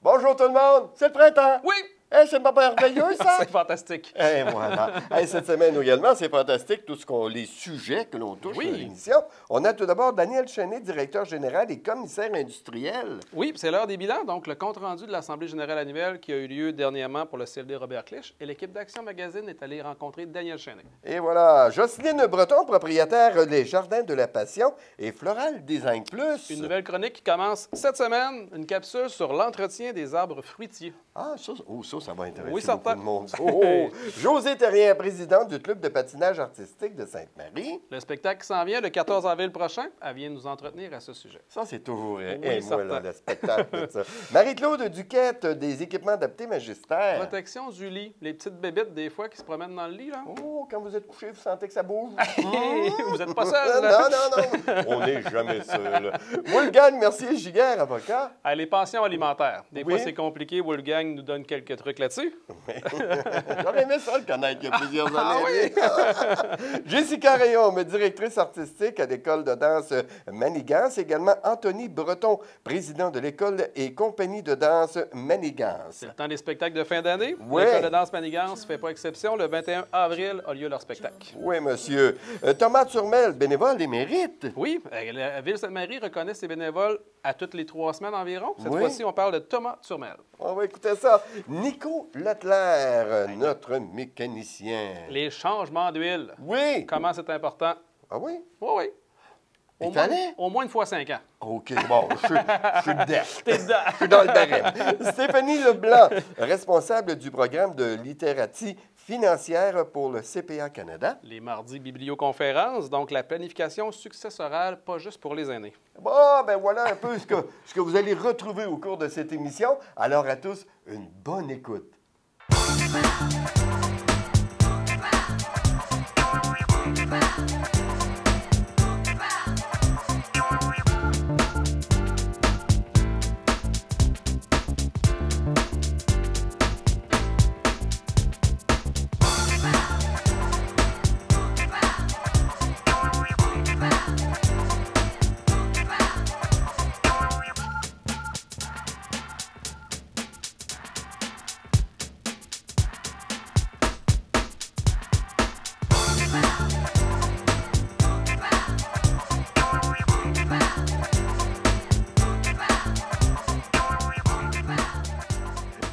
Bonjour tout le monde, c'est le printemps. Oui! Hey, c'est pas merveilleux, ça? C'est fantastique. Et voilà. Hey, cette semaine également, c'est fantastique, les sujets que l'on touche Oui. à l'émission. On a tout d'abord Daniel Cheney, directeur général et commissaire industriel. Oui, puis c'est l'heure des bilans. Donc, le compte-rendu de l'Assemblée générale annuelle qui a eu lieu dernièrement pour le CLD Robert Clich. Et l'équipe d'Action Magazine est allée rencontrer Daniel Cheney. Et voilà, Jocelyne Breton, propriétaire des Jardins de la Passion et Floral Design Plus. Une nouvelle chronique qui commence cette semaine, une capsule sur l'entretien des arbres fruitiers. Ah, ça va intéresser Oui, beaucoup certain. de monde. José Terrien, présidente du Club de patinage artistique de Sainte-Marie. Le spectacle qui s'en vient le 14 avril prochain, elle vient nous entretenir à ce sujet. Ça, c'est toujours Oui, certain. le spectacle de ça. Marie-Claude Duquette, des équipements adaptés magistères. Protection du lit. Les petites bébites, des fois, qui se promènent dans le lit, là. Oh, quand vous êtes couché, vous sentez que ça bouge? Vous n'êtes pas seul, là. Non. On n'est jamais seul. Wolfgang Mercier-Giguère, avocat. Ah, les pensions alimentaires. Des Oui. fois, c'est compliqué. Wolfgang nous donne quelques trucs là-dessus. J'aurais aimé ça le connaître il y a plusieurs années. Ah oui? Jessica Rayaume, directrice artistique à l'École de danse Manigance. Également Anthony Breton, président de l'École et compagnie de danse Manigance. C'est le temps des spectacles de fin d'année. Ouais. L'École de danse Manigance ne fait pas exception. Le 21 avril a lieu leur spectacle. Oui, monsieur. Thomas Turmel, bénévole émérite. Oui, la Ville Sainte-Marie reconnaît ses bénévoles à toutes les 3 semaines environ. Cette Oui. fois-ci, on parle de Thomas Turmel. On va écouter ça. Nico Leclerc, notre mécanicien. Les changements d'huile. Oui. Comment c'est important? Ah oui? Oui, oui. Il fallait? Au moins une fois 5 ans. OK, bon, je suis dedans. T'es dedans. Je suis dans le barème. Stéphanie Leblanc, responsable du programme de littératie financière pour le CPA Canada. Les mardis biblioconférences, donc la planification successorale, pas juste pour les aînés. Bon, ben voilà un peu ce que vous allez retrouver au cours de cette émission. Alors à tous, une bonne écoute.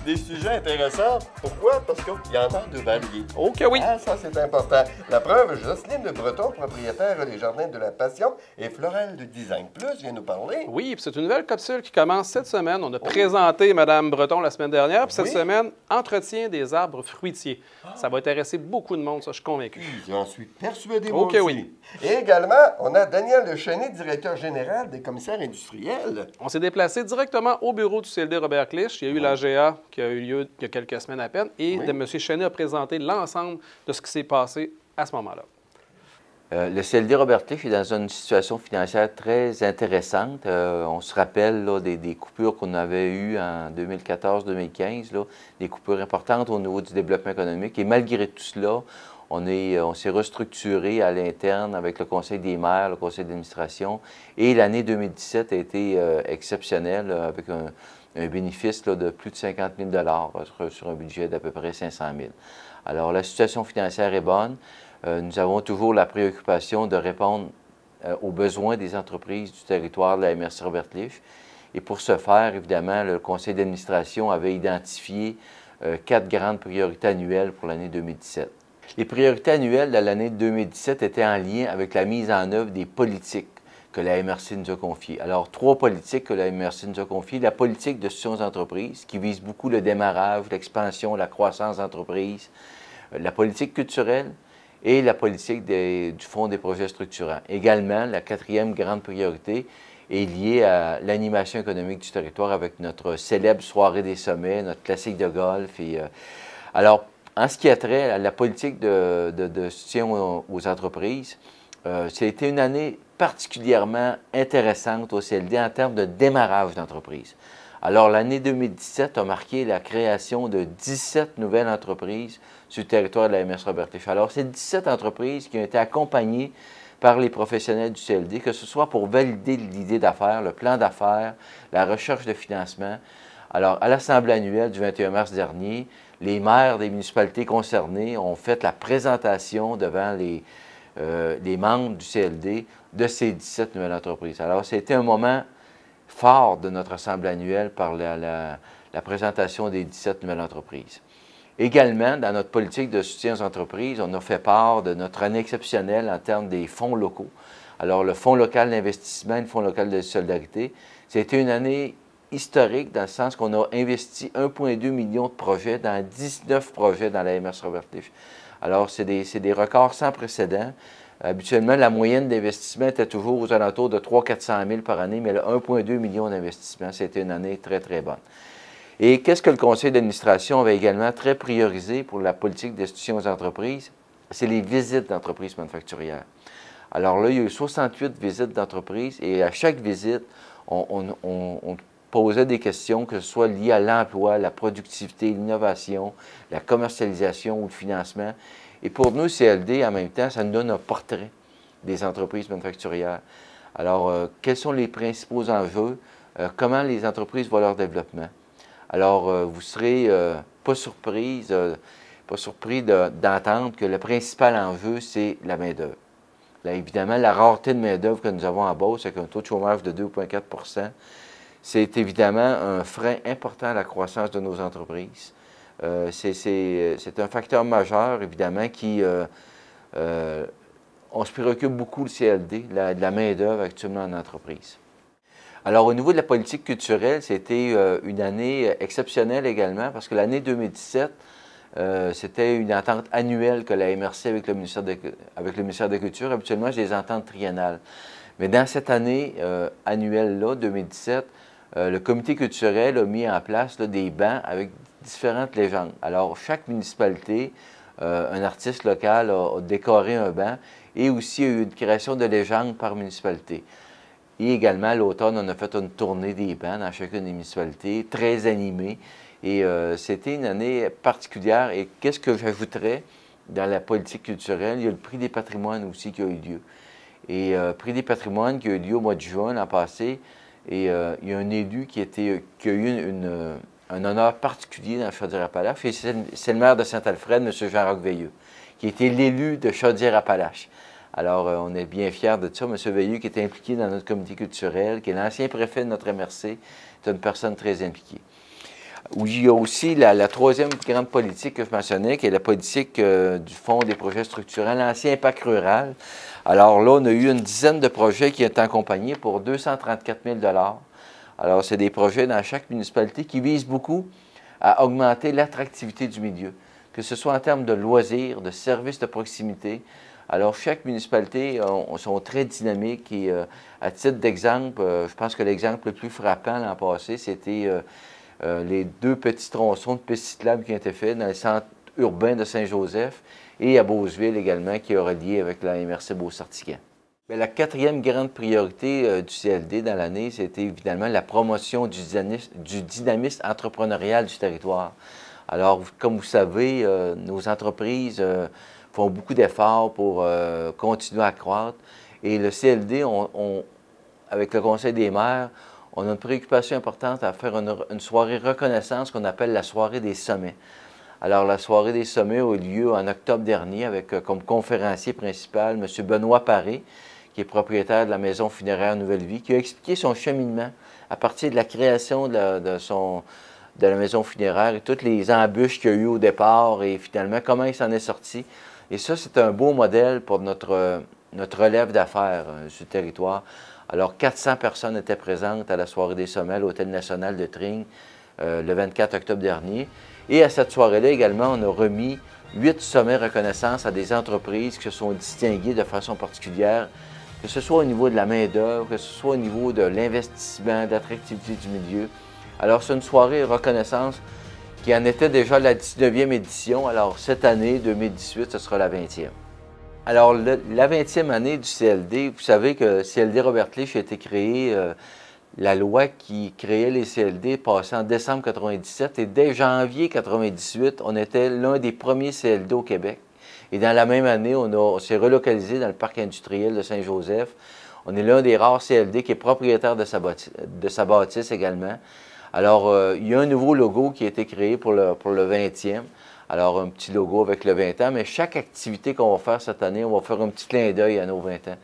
Des sujets intéressants. Pourquoi? Parce qu'il y en a de variés. OK, oui. Ah, ça, c'est important. La preuve, Jocelyne Breton, propriétaire des Jardins de la Passion et Floral de Design Plus, vient nous parler. Oui, puis c'est une nouvelle capsule qui commence cette semaine. On a présenté Mme Breton la semaine dernière, puis cette Oui. semaine, entretien des arbres fruitiers. Ça va intéresser beaucoup de monde, ça, je suis convaincu. J'en suis persuadé, OK, moi aussi. oui. Et également, on a Daniel Cheney, directeur général des commissaires industriels. On s'est déplacé directement au bureau du CLD Robert Clich. Il y a eu l'AGA qui a eu lieu il y a quelques semaines à peine, et Oui. M. Cheney a présenté l'ensemble de ce qui s'est passé à ce moment-là. Le CLD Robert Clich est dans une situation financière très intéressante. On se rappelle là, des coupures qu'on avait eues en 2014-2015, des coupures importantes au niveau du développement économique. Et malgré tout cela, on s'est restructuré à l'interne avec le Conseil des maires, le Conseil d'administration. Et l'année 2017 a été exceptionnelle avec un bénéfice là, de plus de 50 000 sur un budget d'à peu près 500 000. Alors, la situation financière est bonne. Nous avons toujours la préoccupation de répondre aux besoins des entreprises du territoire de la MRC Robert Clich. Et pour ce faire, évidemment, le conseil d'administration avait identifié 4 grandes priorités annuelles pour l'année 2017. Les priorités annuelles de l'année 2017 étaient en lien avec la mise en œuvre des politiques que la MRC nous a confiées. Alors, 3 politiques que la MRC nous a confiées. La politique de soutien aux entreprises, qui vise beaucoup le démarrage, l'expansion, la croissance d'entreprises. La politique culturelle, et la politique du Fonds des projets structurants. Également, la 4e grande priorité est liée à l'animation économique du territoire avec notre célèbre soirée des sommets, notre classique de golf. Alors, en ce qui a trait à la politique de soutien aux entreprises, ça a été une année particulièrement intéressante au CLD en termes de démarrage d'entreprise. Alors, l'année 2017 a marqué la création de 17 nouvelles entreprises sur le territoire de la MRC Robert Clich. Alors, c'est 17 entreprises qui ont été accompagnées par les professionnels du CLD, que ce soit pour valider l'idée d'affaires, le plan d'affaires, la recherche de financement. Alors, à l'Assemblée annuelle du 21 mars dernier, les maires des municipalités concernées ont fait la présentation devant les membres du CLD de ces 17 nouvelles entreprises. Alors, c'était un moment fort de notre Assemblée annuelle par la présentation des 17 nouvelles entreprises. Également, dans notre politique de soutien aux entreprises, on a fait part de notre année exceptionnelle en termes des fonds locaux. Alors, le Fonds local d'investissement et le Fonds local de solidarité, c'était une année historique dans le sens qu'on a investi 1,2 million de projets dans 19 projets dans la MRC Robert-Cliche. Alors, c'est des records sans précédent. Habituellement, la moyenne d'investissement était toujours aux alentours de 300 000 à 400 000 par année, mais le 1,2 million d'investissements, c'était une année très, très bonne. Et qu'est-ce que le conseil d'administration avait également très priorisé pour la politique de soutien aux entreprises? C'est les visites d'entreprises manufacturières. Alors là, il y a eu 68 visites d'entreprises et à chaque visite, on posait des questions, que ce soit liées à l'emploi, la productivité, l'innovation, la commercialisation ou le financement. Et pour nous, CLD, en même temps, ça nous donne un portrait des entreprises manufacturières. Alors, quels sont les principaux enjeux? Comment les entreprises voient leur développement? Alors, vous ne serez pas surpris d'entendre que le principal enjeu, c'est la main-d'œuvre. Là, évidemment, la rareté de main-d'œuvre que nous avons en Beauce, avec un taux de chômage de 2,4 %, c'est évidemment un frein important à la croissance de nos entreprises. C'est un facteur majeur, évidemment, on se préoccupe beaucoup, le CLD, de la main-d'œuvre actuellement en entreprise. Alors, au niveau de la politique culturelle, c'était une année exceptionnelle également, parce que l'année 2017, c'était une entente annuelle que la MRC avec le ministère de la Culture. Habituellement, j'ai des ententes triennales. Mais dans cette année annuelle-là, 2017, le comité culturel a mis en place des bancs avec différentes légendes. Alors, chaque municipalité, un artiste local a décoré un banc et aussi il y a eu une création de légendes par municipalité. Et également, à l'automne, on a fait une tournée des bancs dans chacune des municipalités, très animée. Et c'était une année particulière. Et qu'est-ce que j'ajouterais dans la politique culturelle? Il y a le prix des patrimoines aussi qui a eu lieu. Et prix des patrimoines qui a eu lieu au mois de juin l'an passé. Et il y a un élu qui a eu un honneur particulier dans Chaudière-Appalaches. Et c'est le maire de Saint-Alfred, M. Jean-Roch Veilleux, qui était l'élu de Chaudière-Appalaches. Alors, on est bien fiers de ça. M. Veilleux, qui est impliqué dans notre comité culturel, qui est l'ancien préfet de notre MRC, est une personne très impliquée. Il y a aussi la troisième grande politique que je mentionnais, qui est la politique du Fonds des projets structurels, l'ancien PAC rural. Alors là, on a eu une dizaine de projets qui ont été accompagnés pour 234 000 $. Alors, c'est des projets dans chaque municipalité qui visent beaucoup à augmenter l'attractivité du milieu, que ce soit en termes de loisirs, de services de proximité. Alors, chaque municipalité sont très dynamiques et à titre d'exemple, je pense que l'exemple le plus frappant l'an passé, c'était les 2 petits tronçons de pistes cyclables qui ont été faits dans le centre urbain de Saint-Joseph et à Beauceville également, qui est relié avec la MRC Beauce-Artigan. La quatrième grande priorité du CLD dans l'année, c'était évidemment la promotion du dynamisme entrepreneurial du territoire. Alors, comme vous savez, nos entreprises font beaucoup d'efforts pour continuer à croître. Et le CLD, avec le Conseil des maires, on a une préoccupation importante à faire une soirée reconnaissance qu'on appelle la soirée des sommets. Alors, la soirée des sommets a eu lieu en octobre dernier avec comme conférencier principal M. Benoît Paré, qui est propriétaire de la maison funéraire Nouvelle Vie, qui a expliqué son cheminement à partir de la création de la maison funéraire et toutes les embûches qu'il y a eu au départ et finalement comment il s'en est sorti. Et ça, c'est un beau modèle pour notre relève d'affaires sur le territoire. Alors, 400 personnes étaient présentes à la soirée des sommets à l'Hôtel national de Tring le 24 octobre dernier. Et à cette soirée-là également, on a remis 8 sommets reconnaissance à des entreprises qui se sont distinguées de façon particulière, que ce soit au niveau de la main-d'œuvre, que ce soit au niveau de l'investissement, de l'attractivité du milieu. Alors, c'est une soirée reconnaissance qui en était déjà la 19e édition. Alors, cette année, 2018, ce sera la 20e. Alors, la 20e année du CLD, vous savez que CLD Robert-Cliche a été créé, la loi qui créait les CLD passée en décembre 1997 et dès janvier 1998, on était l'un des premiers CLD au Québec. Et dans la même année, on s'est relocalisé dans le parc industriel de Saint-Joseph. On est l'un des rares CLD qui est propriétaire de sa bâtisse également. Alors, il y a un nouveau logo qui a été créé pour le 20e. Alors, un petit logo avec le 20 ans, mais chaque activité qu'on va faire cette année, on va faire un petit clin d'œil à nos 20 ans.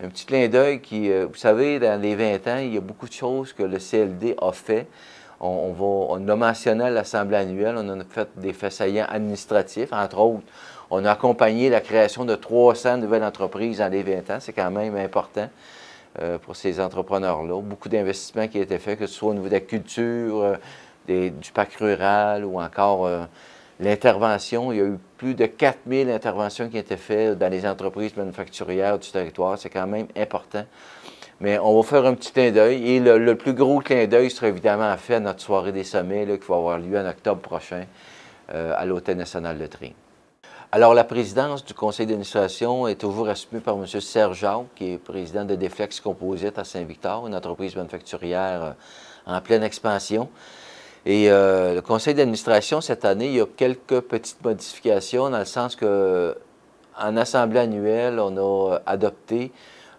Un petit clin d'œil qui, vous savez, dans les 20 ans, il y a beaucoup de choses que le CLD a fait. On a mentionné à l'Assemblée annuelle, on a fait des faits saillants administratifs, entre autres. On a accompagné la création de 300 nouvelles entreprises dans les 20 ans. C'est quand même important pour ces entrepreneurs-là. Beaucoup d'investissements qui ont été faits, que ce soit au niveau de la culture, du parc rural ou encore l'intervention. Il y a eu plus de 4000 interventions qui ont été faites dans les entreprises manufacturières du territoire. C'est quand même important. Mais on va faire un petit clin d'œil. Et le plus gros clin d'œil sera évidemment fait à notre soirée des sommets là, qui va avoir lieu en octobre prochain à l'Hôtel national de Tring. Alors, la présidence du conseil d'administration est toujours assumée par M. Serge Jacques, qui est président de Deflex Composite à Saint-Victor, une entreprise manufacturière en pleine expansion. Et le conseil d'administration, cette année, il y a quelques petites modifications dans le sens que, en assemblée annuelle, on a adopté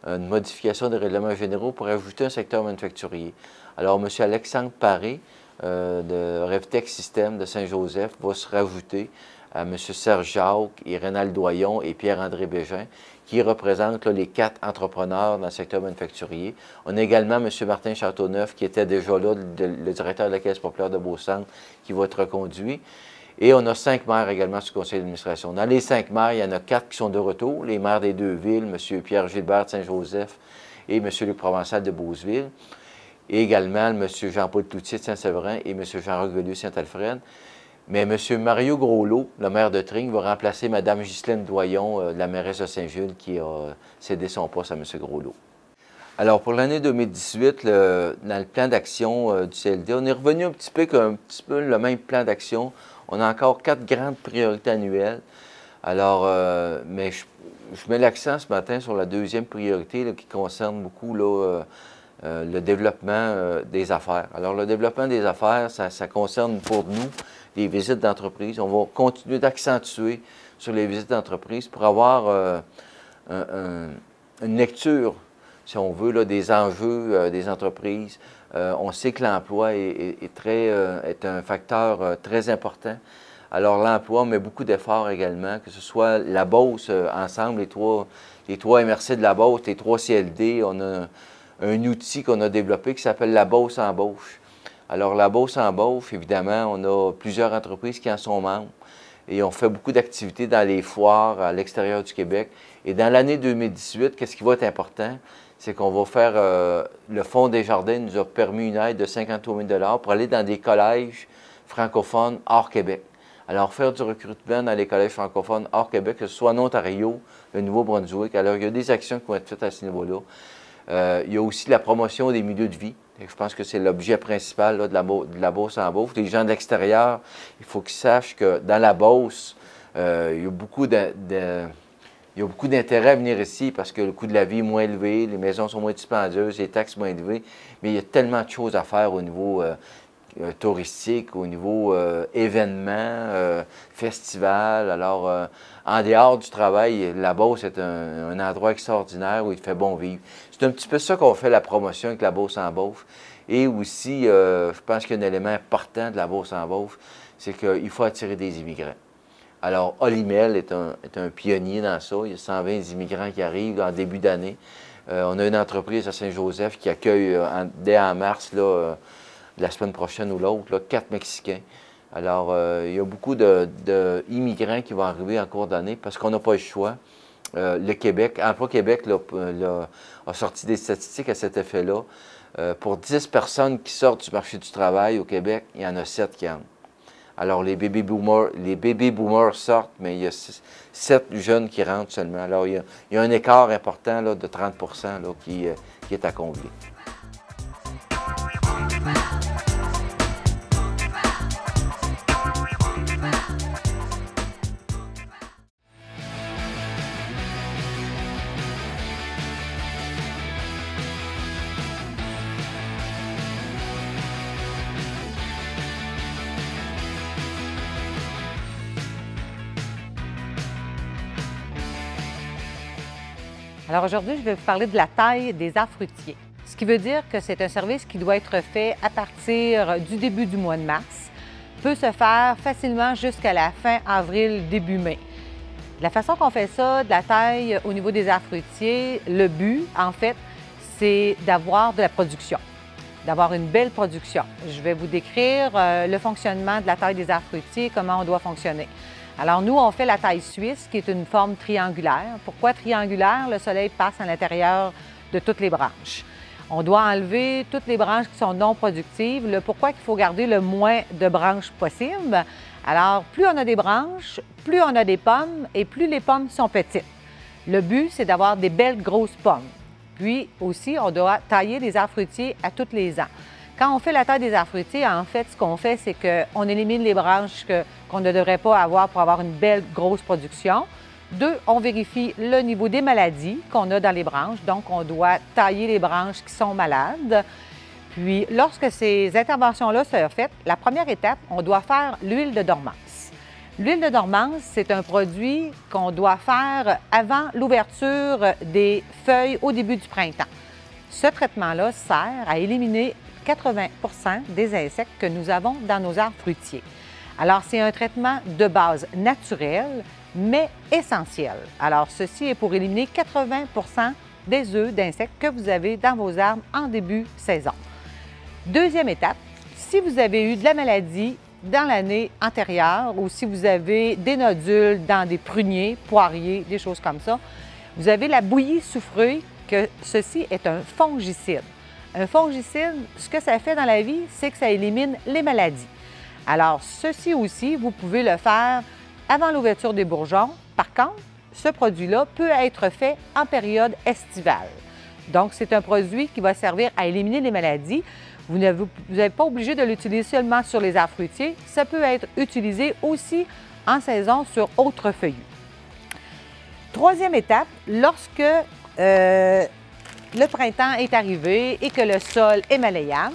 une modification des règlements généraux pour ajouter un secteur manufacturier. Alors, M. Alexandre Paré, de Revtech System de Saint-Joseph, va se rajouter à M. Serge Jacques et Rénal Doyon et Pierre-André Bégin, qui représentent là, les 4 entrepreneurs dans le secteur manufacturier. On a également M. Martin Châteauneuf, qui était déjà là, le directeur de la Caisse populaire de Beaucentre, qui va être reconduit. Et on a 5 maires également sur le conseil d'administration. Dans les 5 maires, il y en a 4 qui sont de retour. Les maires des 2 villes, M. Pierre Gilbert de Saint-Joseph et M. Luc Provençal de Beauceville. Et également M. Jean-Paul Cloutier de Saint-Séverin et M. Jean-Roch Veilleux de Saint-Alfred. Mais M. Mario Groslot, le maire de Tring, va remplacer Mme Ghislaine Doyon, de la mairesse de Saint-Gilles, qui a cédé son poste à M. Groslot. Alors, pour l'année 2018, dans le plan d'action du CLD, on est revenu un petit peu le même plan d'action. On a encore 4 grandes priorités annuelles. Alors, mais je mets l'accent ce matin sur la deuxième priorité là, qui concerne beaucoup là, le développement des affaires. Alors, le développement des affaires, ça concerne pour nous les visites d'entreprise. On va continuer d'accentuer sur les visites d'entreprise pour avoir une lecture, si on veut, là, des enjeux des entreprises. On sait que l'emploi est un facteur très important. Alors, l'emploi, on met beaucoup d'efforts également, que ce soit la Beauce, ensemble, les trois MRC de la Beauce, les 3 CLD. On a un outil qu'on a développé qui s'appelle la Beauce Embauche. Alors, la Beauce Embauche, évidemment, on a plusieurs entreprises qui en sont membres et on fait beaucoup d'activités dans les foires à l'extérieur du Québec. Et dans l'année 2018, qu'est-ce qui va être important? C'est qu'on va faire, le Fonds Desjardins nous a permis une aide de 53 000 pour aller dans des collèges francophones hors Québec. Alors, faire du recrutement dans les collèges francophones hors Québec, que ce soit en Ontario, le Nouveau-Brunswick. Alors, il y a des actions qui vont être faites à ce niveau-là. Il y a aussi la promotion des milieux de vie. Je pense que c'est l'objet principal là, de la Beauce en Beauce. Les gens de l'extérieur, il faut qu'ils sachent que dans la Beauce, il y a beaucoup d'intérêt à venir ici parce que le coût de la vie est moins élevé, les maisons sont moins dispendieuses, les taxes moins élevées, mais il y a tellement de choses à faire au niveau touristique, au niveau événements, festival. Alors, en dehors du travail, la Beauce est un endroit extraordinaire où il fait bon vivre. C'est un petit peu ça qu'on fait la promotion avec la Beauce en Beauce. Et aussi, je pense qu'il y a un élément important de la Beauce en Beauce, c'est qu'il faut attirer des immigrants. Alors, Olimel est un pionnier dans ça. Il y a 120 immigrants qui arrivent en début d'année. On a une entreprise à Saint-Joseph qui accueille dès en mars, là, la semaine prochaine ou l'autre, 4 Mexicains. Alors, il y a beaucoup d'immigrants qui vont arriver en cours d'année parce qu'on n'a pas le choix. Le Québec, Emploi Québec a sorti des statistiques à cet effet-là. Pour 10 personnes qui sortent du marché du travail au Québec, il y en a 7 qui entrent. Alors, les baby boomers sortent, mais il y a 7 jeunes qui rentrent seulement. Alors, il y a un écart important là, de 30 là, qui est à combler. Alors aujourd'hui, je vais vous parler de la taille des arbres fruitiers. Ce ce qui veut dire que c'est un service qui doit être fait à partir du début du mois de mars, peut se faire facilement jusqu'à la fin avril, début mai. La façon qu'on fait ça, de la taille au niveau des arbres fruitiers, le but, en fait, c'est d'avoir de la production, d'avoir une belle production. Je vais vous décrire le fonctionnement de la taille des arbres fruitiers, comment on doit fonctionner. Alors nous, on fait la taille suisse, qui est une forme triangulaire. Pourquoi triangulaire? Le soleil passe à l'intérieur de toutes les branches. On doit enlever toutes les branches qui sont non productives. Le pourquoi qu'il faut garder le moins de branches possible. Alors, plus on a des branches, plus on a des pommes et plus les pommes sont petites. Le but, c'est d'avoir des belles grosses pommes. Puis aussi, on doit tailler des arbres fruitiers à tous les ans. Quand on fait la taille des arbres fruitiers, en fait, ce qu'on fait, c'est qu'on élimine les branches qu'on ne devrait pas avoir pour avoir une belle grosse production. 2, on vérifie le niveau des maladies qu'on a dans les branches. Donc, on doit tailler les branches qui sont malades. Puis, lorsque ces interventions-là sont faites, la première étape, on doit faire l'huile de dormance. L'huile de dormance, c'est un produit qu'on doit faire avant l'ouverture des feuilles au début du printemps. Ce traitement-là sert à éliminer 80 des insectes que nous avons dans nos arbres fruitiers. Alors, c'est un traitement de base naturel, mais essentiel. Alors, ceci est pour éliminer 80 des œufs d'insectes que vous avez dans vos arbres en début de saison. Deuxième étape, si vous avez eu de la maladie dans l'année antérieure ou si vous avez des nodules dans des pruniers, poiriers, des choses comme ça, vous avez la bouillie soufrée, que ceci est un fongicide. Un fongicide, ce que ça fait dans la vie, c'est que ça élimine les maladies. Alors, ceci aussi, vous pouvez le faire avant l'ouverture des bourgeons. Par contre, ce produit-là peut être fait en période estivale. Donc, c'est un produit qui va servir à éliminer les maladies. Vous n'êtes pas obligé de l'utiliser seulement sur les arbres fruitiers. Ça peut être utilisé aussi en saison sur autres feuillus. Troisième étape, lorsque le printemps est arrivé et que le sol est malléable,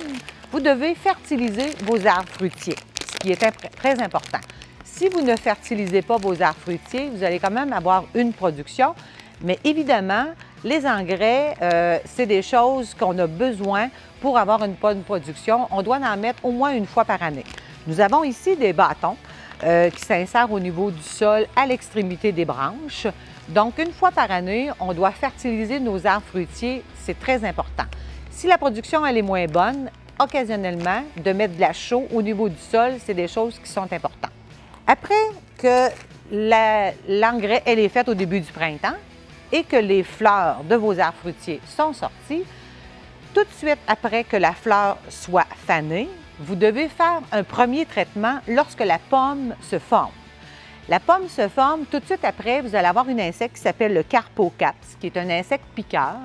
vous devez fertiliser vos arbres fruitiers, ce qui est très important. Si vous ne fertilisez pas vos arbres fruitiers, vous allez quand même avoir une production, mais évidemment, les engrais, c'est des choses qu'on a besoin pour avoir une bonne production. On doit en mettre au moins une fois par année. Nous avons ici des bâtons qui s'insèrent au niveau du sol à l'extrémité des branches. Donc, une fois par année, on doit fertiliser nos arbres fruitiers. C'est très important. Si la production elle est moins bonne, occasionnellement, de mettre de la chaux au niveau du sol, c'est des choses qui sont importantes. Après que l'engrais est fait au début du printemps et que les fleurs de vos arbres fruitiers sont sorties, tout de suite après que la fleur soit fanée, vous devez faire un premier traitement lorsque la pomme se forme. La pomme se forme, tout de suite après, vous allez avoir un insecte qui s'appelle le carpocaps, qui est un insecte piqueur,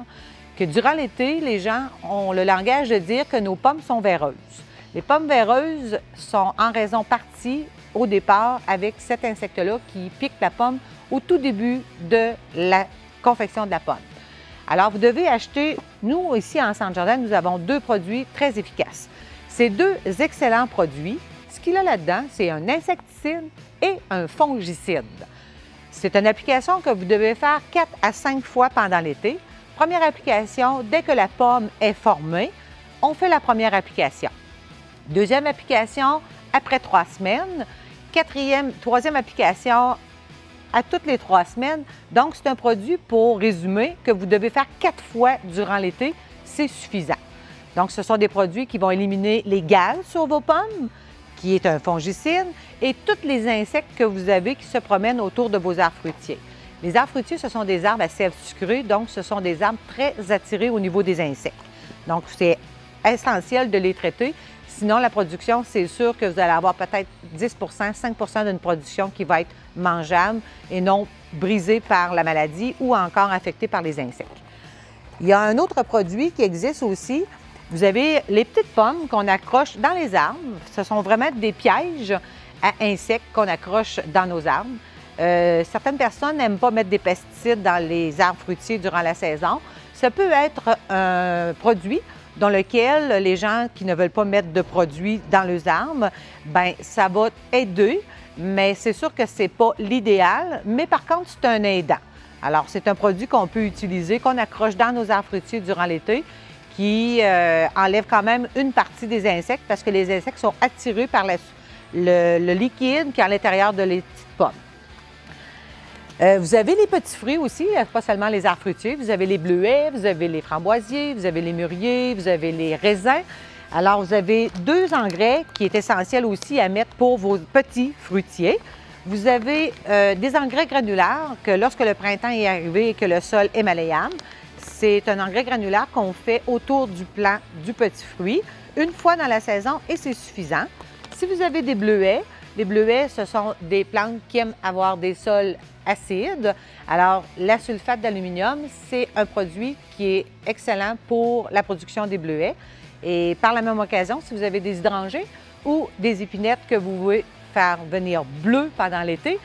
que durant l'été, les gens ont le langage de dire que nos pommes sont véreuses. Les pommes véreuses sont en raison partie au départ avec cet insecte-là qui pique la pomme au tout début de la confection de la pomme. Alors, vous devez acheter, nous, ici en Centre Jardin, nous avons 2 produits très efficaces. Ces 2 excellents produits, ce qu'il y a là-dedans, c'est un insecticide et un fongicide. C'est une application que vous devez faire 4 à 5 fois pendant l'été. Première application, dès que la pomme est formée, on fait la première application. Deuxième application, après 3 semaines. Troisième application, à toutes les 3 semaines. Donc, c'est un produit, pour résumer, que vous devez faire 4 fois durant l'été. C'est suffisant. Donc, ce sont des produits qui vont éliminer les gales sur vos pommes, qui est un fongicide, et tous les insectes que vous avez qui se promènent autour de vos arbres fruitiers. Les arbres fruitiers, ce sont des arbres à sève sucrée, donc ce sont des arbres très attirés au niveau des insectes. Donc, c'est essentiel de les traiter. Sinon, la production, c'est sûr que vous allez avoir peut-être 10 5 d'une production qui va être mangeable et non brisée par la maladie ou encore affectée par les insectes. Il y a un autre produit qui existe aussi. Vous avez les petites pommes qu'on accroche dans les arbres. Ce sont vraiment des pièges à insectes qu'on accroche dans nos arbres. Certaines personnes n'aiment pas mettre des pesticides dans les arbres fruitiers durant la saison. Ça peut être un produit dans lequel les gens qui ne veulent pas mettre de produits dans leurs arbres, bien, ça va aider, mais c'est sûr que ce n'est pas l'idéal, mais par contre, c'est un aidant. Alors, c'est un produit qu'on peut utiliser, qu'on accroche dans nos arbres fruitiers durant l'été, qui enlève quand même une partie des insectes parce que les insectes sont attirés par le liquide qui est à l'intérieur de les petites pommes. Vous avez les petits fruits aussi, pas seulement les arbres fruitiers. Vous avez les bleuets, vous avez les framboisiers, vous avez les mûriers, vous avez les raisins. Alors, vous avez 2 engrais qui est essentiel aussi à mettre pour vos petits fruitiers. Vous avez des engrais granulaires que lorsque le printemps est arrivé et que le sol est malléable, c'est un engrais granulaire qu'on fait autour du plant du petit fruit une fois dans la saison et c'est suffisant. Si vous avez des bleuets, les bleuets, ce sont des plantes qui aiment avoir des sols acides. Alors, la sulfate d'aluminium, c'est un produit qui est excellent pour la production des bleuets. Et par la même occasion, si vous avez des hydrangées ou des épinettes que vous voulez faire venir bleues pendant l'été,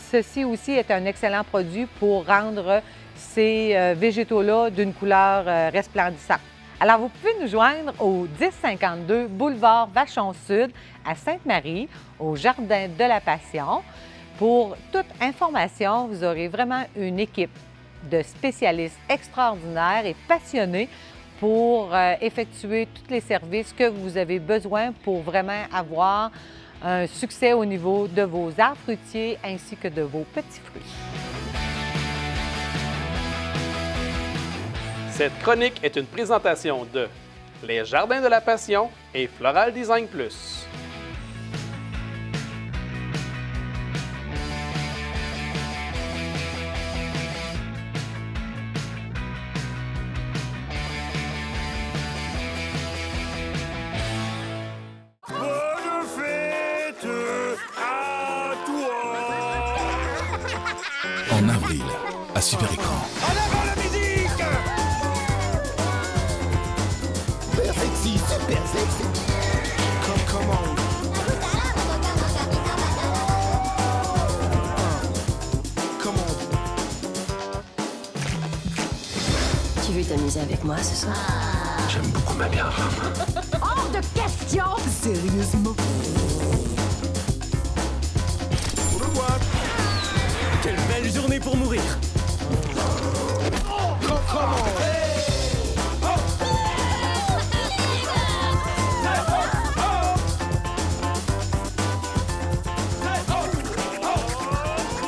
ceci aussi est un excellent produit pour rendre ces végétaux-là d'une couleur resplendissante. Alors, vous pouvez nous joindre au 1052 boulevard Vachon-Sud à Sainte-Marie, au Jardin de la Passion. Pour toute information, vous aurez vraiment une équipe de spécialistes extraordinaires et passionnés pour effectuer tous les services que vous avez besoin pour vraiment avoir un succès au niveau de vos arbres fruitiers ainsi que de vos petits fruits. Cette chronique est une présentation de Les Jardins de la Passion et Floral Design Plus. Bonne fête à toi! En avril, à Super Écran. En avant la musique! Super sexy, super sexy. Come on. Come on. Tu veux t'amuser avec moi ce soir? J'aime beaucoup ma bière. Hors de question! Sérieusement? Au revoir. Quelle belle journée pour mourir. Oh, come on.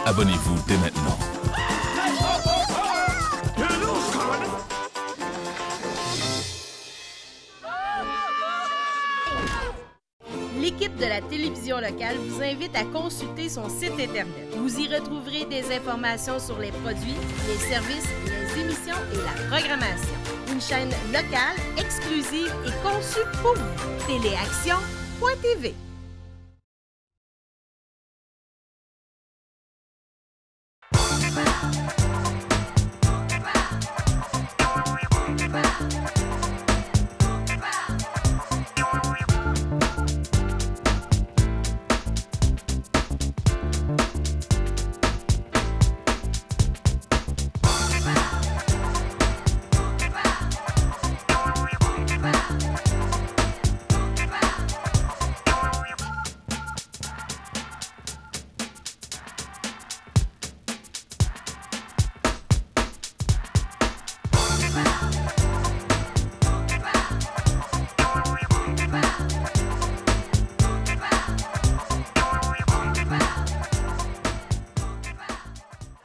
Abonnez-vous dès maintenant. L'équipe de la télévision locale vous invite à consulter son site Internet. Vous y retrouverez des informations sur les produits, les services, les émissions et la programmation. Une chaîne locale, exclusive et conçue pour vous. Téléaction.tv.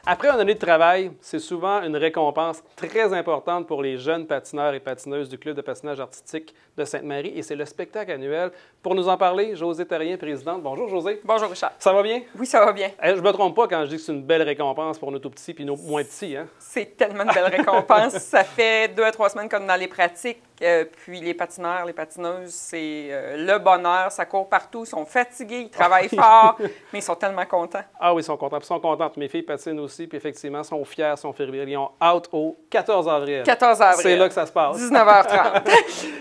Après une année de travail, c'est souvent une récompense très importante pour les jeunes patineurs et patineuses du Club de patinage artistique de Sainte-Marie et c'est le spectacle annuel. Pour nous en parler, Josée Terrien, présidente. Bonjour Josée. Bonjour Richard. Ça va bien? Oui, ça va bien. Je ne me trompe pas quand je dis que c'est une belle récompense pour nos tout petits et nos moins petits, hein? C'est tellement de belles récompenses. Ça fait 2 à 3 semaines comme dans les pratiques. Puis les patineurs, les patineuses, c'est le bonheur. Ça court partout. Ils sont fatigués, ils travaillent fort, mais ils sont tellement contents. Ah oui, ils sont contents. Puis ils sont contentes. Mes filles patinent aussi. Puis effectivement, ils sont fiers, ils sont fébrilles. Ils ont out au 14 avril. 14 avril. C'est là que ça se passe. 19h30.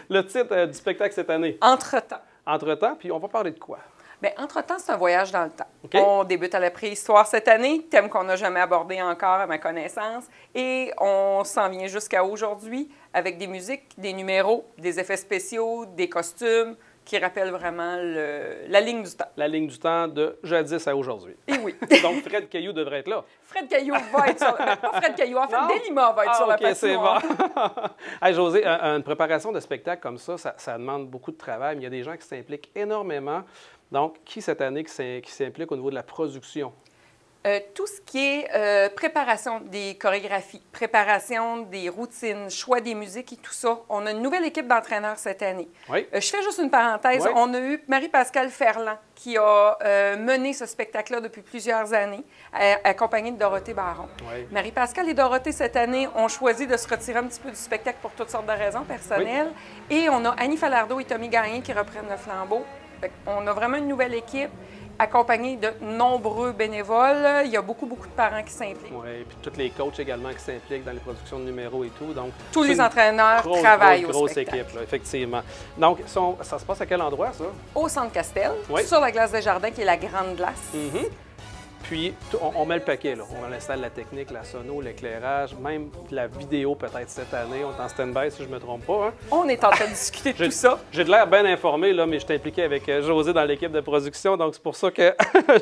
Le titre du spectacle cette année. Entre-temps. Entre-temps, puis on va parler de quoi? Bien, entre-temps, c'est un voyage dans le temps. Okay. On débute à la préhistoire cette année, thème qu'on n'a jamais abordé encore à ma connaissance. Et on s'en vient jusqu'à aujourd'hui avec des musiques, des numéros, des effets spéciaux, des costumes, qui rappelle vraiment la ligne du temps. La ligne du temps de jadis à aujourd'hui. Et oui. Donc, Fred Caillou devrait être là. Fred Caillou va être sur... Pas Fred Caillou, en fait, Delima va être sur la patinoire. OK, c'est bon. Hey, José, une préparation de spectacle comme ça demande beaucoup de travail, mais il y a des gens qui s'impliquent énormément. Donc, qui cette année qui s'implique au niveau de la production? Tout ce qui est préparation des chorégraphies, préparation des routines, choix des musiques et tout ça. On a une nouvelle équipe d'entraîneurs cette année. Oui. Je fais juste une parenthèse. Oui. On a eu Marie-Pascale Ferland qui a mené ce spectacle-là depuis plusieurs années, accompagnée de Dorothée Baron. Oui. Marie-Pascale et Dorothée, cette année, ont choisi de se retirer un petit peu du spectacle pour toutes sortes de raisons personnelles. Oui. Et on a Annie Falardeau et Tommy Gagné qui reprennent le flambeau. On a vraiment une nouvelle équipe, accompagné de nombreux bénévoles. Il y a beaucoup de parents qui s'impliquent. Oui, puis tous les coachs également qui s'impliquent dans les productions de numéros et tout. Donc, tous les entraîneurs travaillent au grosse spectacle. Équipe, là, effectivement. Donc, ça se passe à quel endroit, ça? Au Centre Castel, oui. Sur la glace des jardins, qui est la grande glace. Mm-hmm. Puis, on met le paquet, là. On installe la technique, la sono, l'éclairage, même la vidéo peut-être cette année. On est en stand-by, si je ne me trompe pas. Hein? On est en train de discuter de tout ça. J'ai de l'air bien informé, là, mais je suis impliqué avec José dans l'équipe de production, donc c'est pour ça que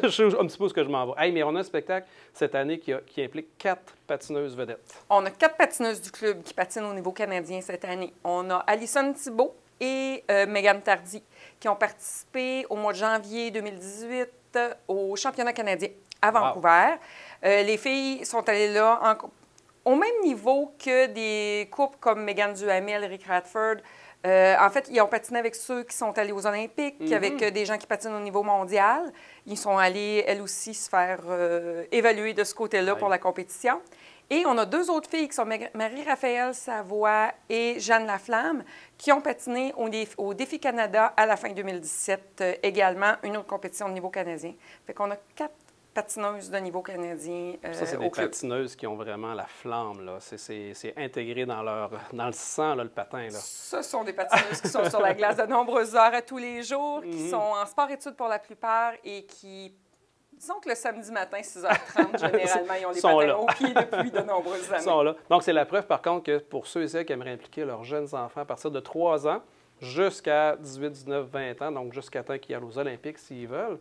je sais un petit peu ce que je m'en vais. Hey, mais on a un spectacle cette année qui implique 4 patineuses vedettes. On a 4 patineuses du club qui patinent au niveau canadien cette année. On a Alison Thibault et Mégane Tardy qui ont participé au mois de janvier 2018 au championnat canadien à Vancouver. Wow. Les filles sont allées là au même niveau que des couples comme Mégane Duhamel, Rick Radford. En fait, ils ont patiné avec ceux qui sont allés aux Olympiques, avec des gens qui patinent au niveau mondial. Ils sont allés, elles aussi, se faire évaluer de ce côté-là pour la compétition. Et on a 2 autres filles qui sont Marie-Raphaëlle Savoie et Jeanne Laflamme qui ont patiné au Défi Canada à la fin 2017 également, une autre compétition de niveau canadien. Fait qu'on a 4 patineuses de niveau canadien ça, c'est des patineuses qui ont vraiment la flamme, là. C'est intégré dans le sang, là, le patin, là. Ce sont des patineuses qui sont sur la glace de nombreuses heures à tous les jours, qui sont en sport-études pour la plupart et qui... Disons que le samedi matin, 6h30, généralement, ils ont les patins au pied depuis de nombreuses années. Ils sont là. Donc, c'est la preuve, par contre, que pour ceux et celles qui aimeraient impliquer leurs jeunes enfants à partir de 3 ans jusqu'à 18, 19, 20 ans, donc jusqu'à temps qu'ils aillent aux Olympiques s'ils veulent,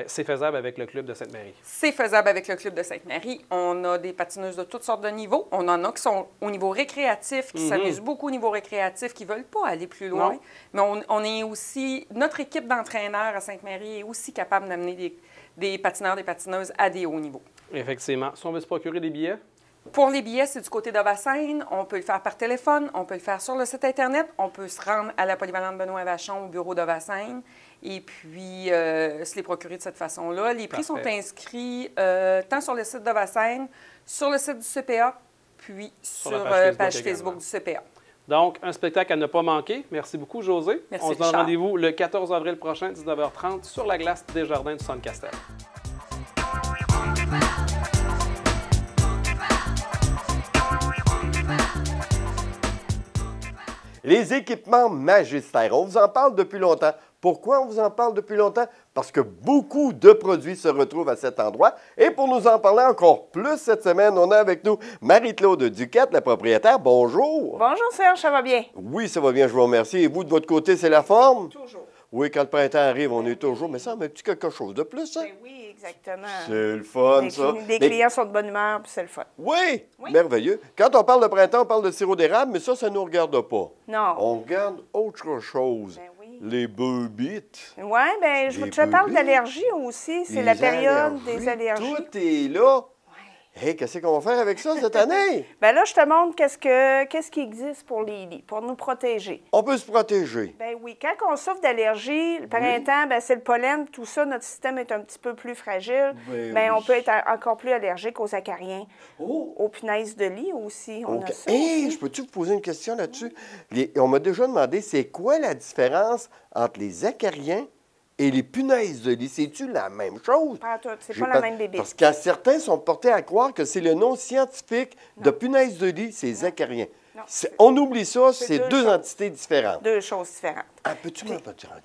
c'est faisable avec le Club de Sainte-Marie. C'est faisable avec le Club de Sainte-Marie. On a des patineuses de toutes sortes de niveaux. On en a qui sont au niveau récréatif, qui s'amusent beaucoup au niveau récréatif, qui ne veulent pas aller plus loin. Non. Mais on est aussi... Notre équipe d'entraîneurs à Sainte-Marie est aussi capable d'amener des patineurs, des patineuses à des hauts niveaux. Effectivement. Si on veut se procurer des billets? Pour les billets, c'est du côté d'Ovassaine. On peut le faire par téléphone, on peut le faire sur le site Internet, on peut se rendre à la polyvalente Benoît-Vachon au bureau d'Ovassaine et puis se les procurer de cette façon-là. Les prix sont inscrits tant sur le site d'Ovassaine, sur le site du CPA, puis sur la page Facebook du CPA. Donc, un spectacle à ne pas manquer. Merci beaucoup, José. Merci, on se donne rendez-vous le 14 avril prochain, 19h30, sur la glace des Jardins du Centre Castel. Les équipements magistères, on vous en parle depuis longtemps. Pourquoi on vous en parle depuis longtemps? Parce que beaucoup de produits se retrouvent à cet endroit. Et pour nous en parler encore plus cette semaine, on a avec nous Marie-Claude Duquette, la propriétaire. Bonjour. Bonjour Serge, ça va bien? Oui, ça va bien, je vous remercie. Et vous, de votre côté, c'est la forme? Toujours. Oui, quand le printemps arrive, on est toujours. Mais ça met-tu quelque chose de plus, ça? Ben oui, exactement. C'est le fun, ça. Les clients sont de bonne humeur, puis c'est le fun. Oui, merveilleux. Quand on parle de printemps, on parle de sirop d'érable, mais ça ne nous regarde pas. Non. On regarde autre chose. Ben oui. Les beubites. Oui, bien, je te parle d'allergies aussi. C'est la période des allergies. Tout est là. Hey, qu'est-ce qu'on va faire avec ça cette année? Bien là, je te montre qu'est-ce qui existe pour les lits, pour nous protéger. On peut se protéger. Bien oui, quand on souffre d'allergie, le printemps, bien, c'est le pollen, tout ça, notre système est un petit peu plus fragile. Bien, on peut être encore plus allergique aux acariens, aux punaises de lit aussi. On a ça aussi. Je peux-tu vous poser une question là-dessus? On m'a déjà demandé, c'est quoi la différence entre les acariens et les punaises de lit? C'est-tu la même chose? Pas tout, c'est pas la même bébé. Parce que certains sont portés à croire que c'est le nom scientifique de punaises de lit, c'est les acariens. On oublie ça, c'est deux entités différentes. Deux choses différentes. Peux-tu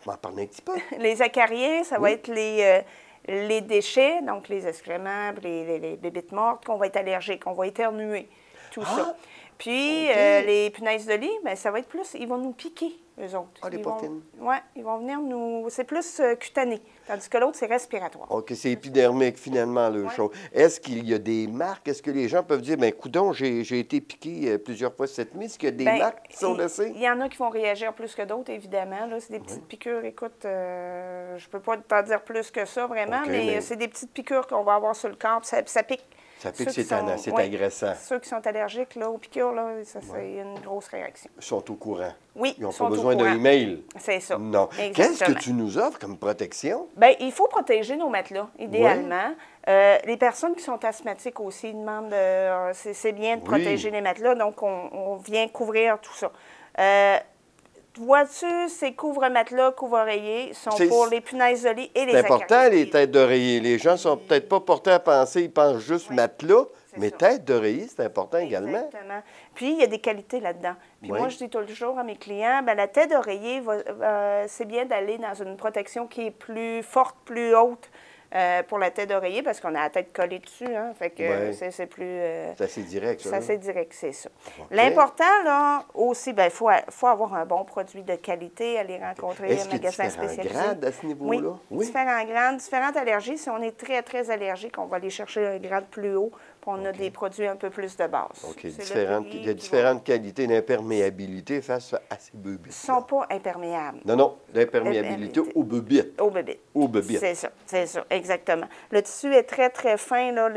m'en parler un petit peu? Les acariens, ça va être les déchets, donc les excréments, les bébites mortes, qu'on va être allergique, qu'on va éternuer, tout ça. Puis les punaises de lit, bien, ça va être plus, ils vont nous piquer. eux autres. Ah, les porcines. Oui, ils vont venir nous... C'est plus cutané, tandis que l'autre, c'est respiratoire. OK, c'est épidermique, finalement, le chose. Est-ce qu'il y a des marques? Est-ce que les gens peuvent dire, bien, coudonc, j'ai été piqué plusieurs fois cette nuit. Est-ce qu'il y a des marques qui sont laissées? Il y en a qui vont réagir plus que d'autres, évidemment. Là, c'est des petites piqûres. Écoute, je peux pas t'en dire plus que ça, vraiment, mais c'est des petites piqûres qu'on va avoir sur le corps, puis ça pique. Ça pique, c'est agressant. Ceux qui sont allergiques là, aux piqûres, là, c'est une grosse réaction. Ils sont au courant. Oui, ils n'ont pas besoin d'un email. C'est ça. Non. Qu'est-ce que tu nous offres comme protection? Bien, il faut protéger nos matelas, idéalement. Les personnes qui sont asthmatiques aussi demandent, c'est bien de protéger les matelas, donc on vient couvrir tout ça. Vois-tu, ces couvre-matelas, couvre-oreillers sont pour les punaises de lit et les acariens. C'est important, les têtes d'oreiller. Les gens ne sont peut-être pas portés à penser, ils pensent juste matelas, mais tête d'oreiller, c'est important également. Exactement. Puis, il y a des qualités là-dedans. Puis moi, je dis toujours à mes clients, bien, la tête d'oreiller, c'est bien d'aller dans une protection qui est plus forte, plus haute. Pour la tête d'oreiller, parce qu'on a la tête collée dessus, hein, fait que c'est plus... c'est assez direct, ça. C'est assez direct, c'est ça. Okay. L'important, là, aussi, bien, il faut avoir un bon produit de qualité, aller rencontrer un magasin spécialisé. Est-ce qu'il y a différents grades à ce niveau-là? Oui, différents grades, différentes allergies. Si on est très, très allergique, on va aller chercher un grade plus haut, puis on a des produits un peu plus de base. OK. Il y a différentes qualités d'imperméabilité face à ces bébites. Ils ne sont pas imperméables. Non, d'imperméabilité aux bébites. Aux bébites. Aux bébites. C'est ça, exactement. Le tissu est très, très fin. Là,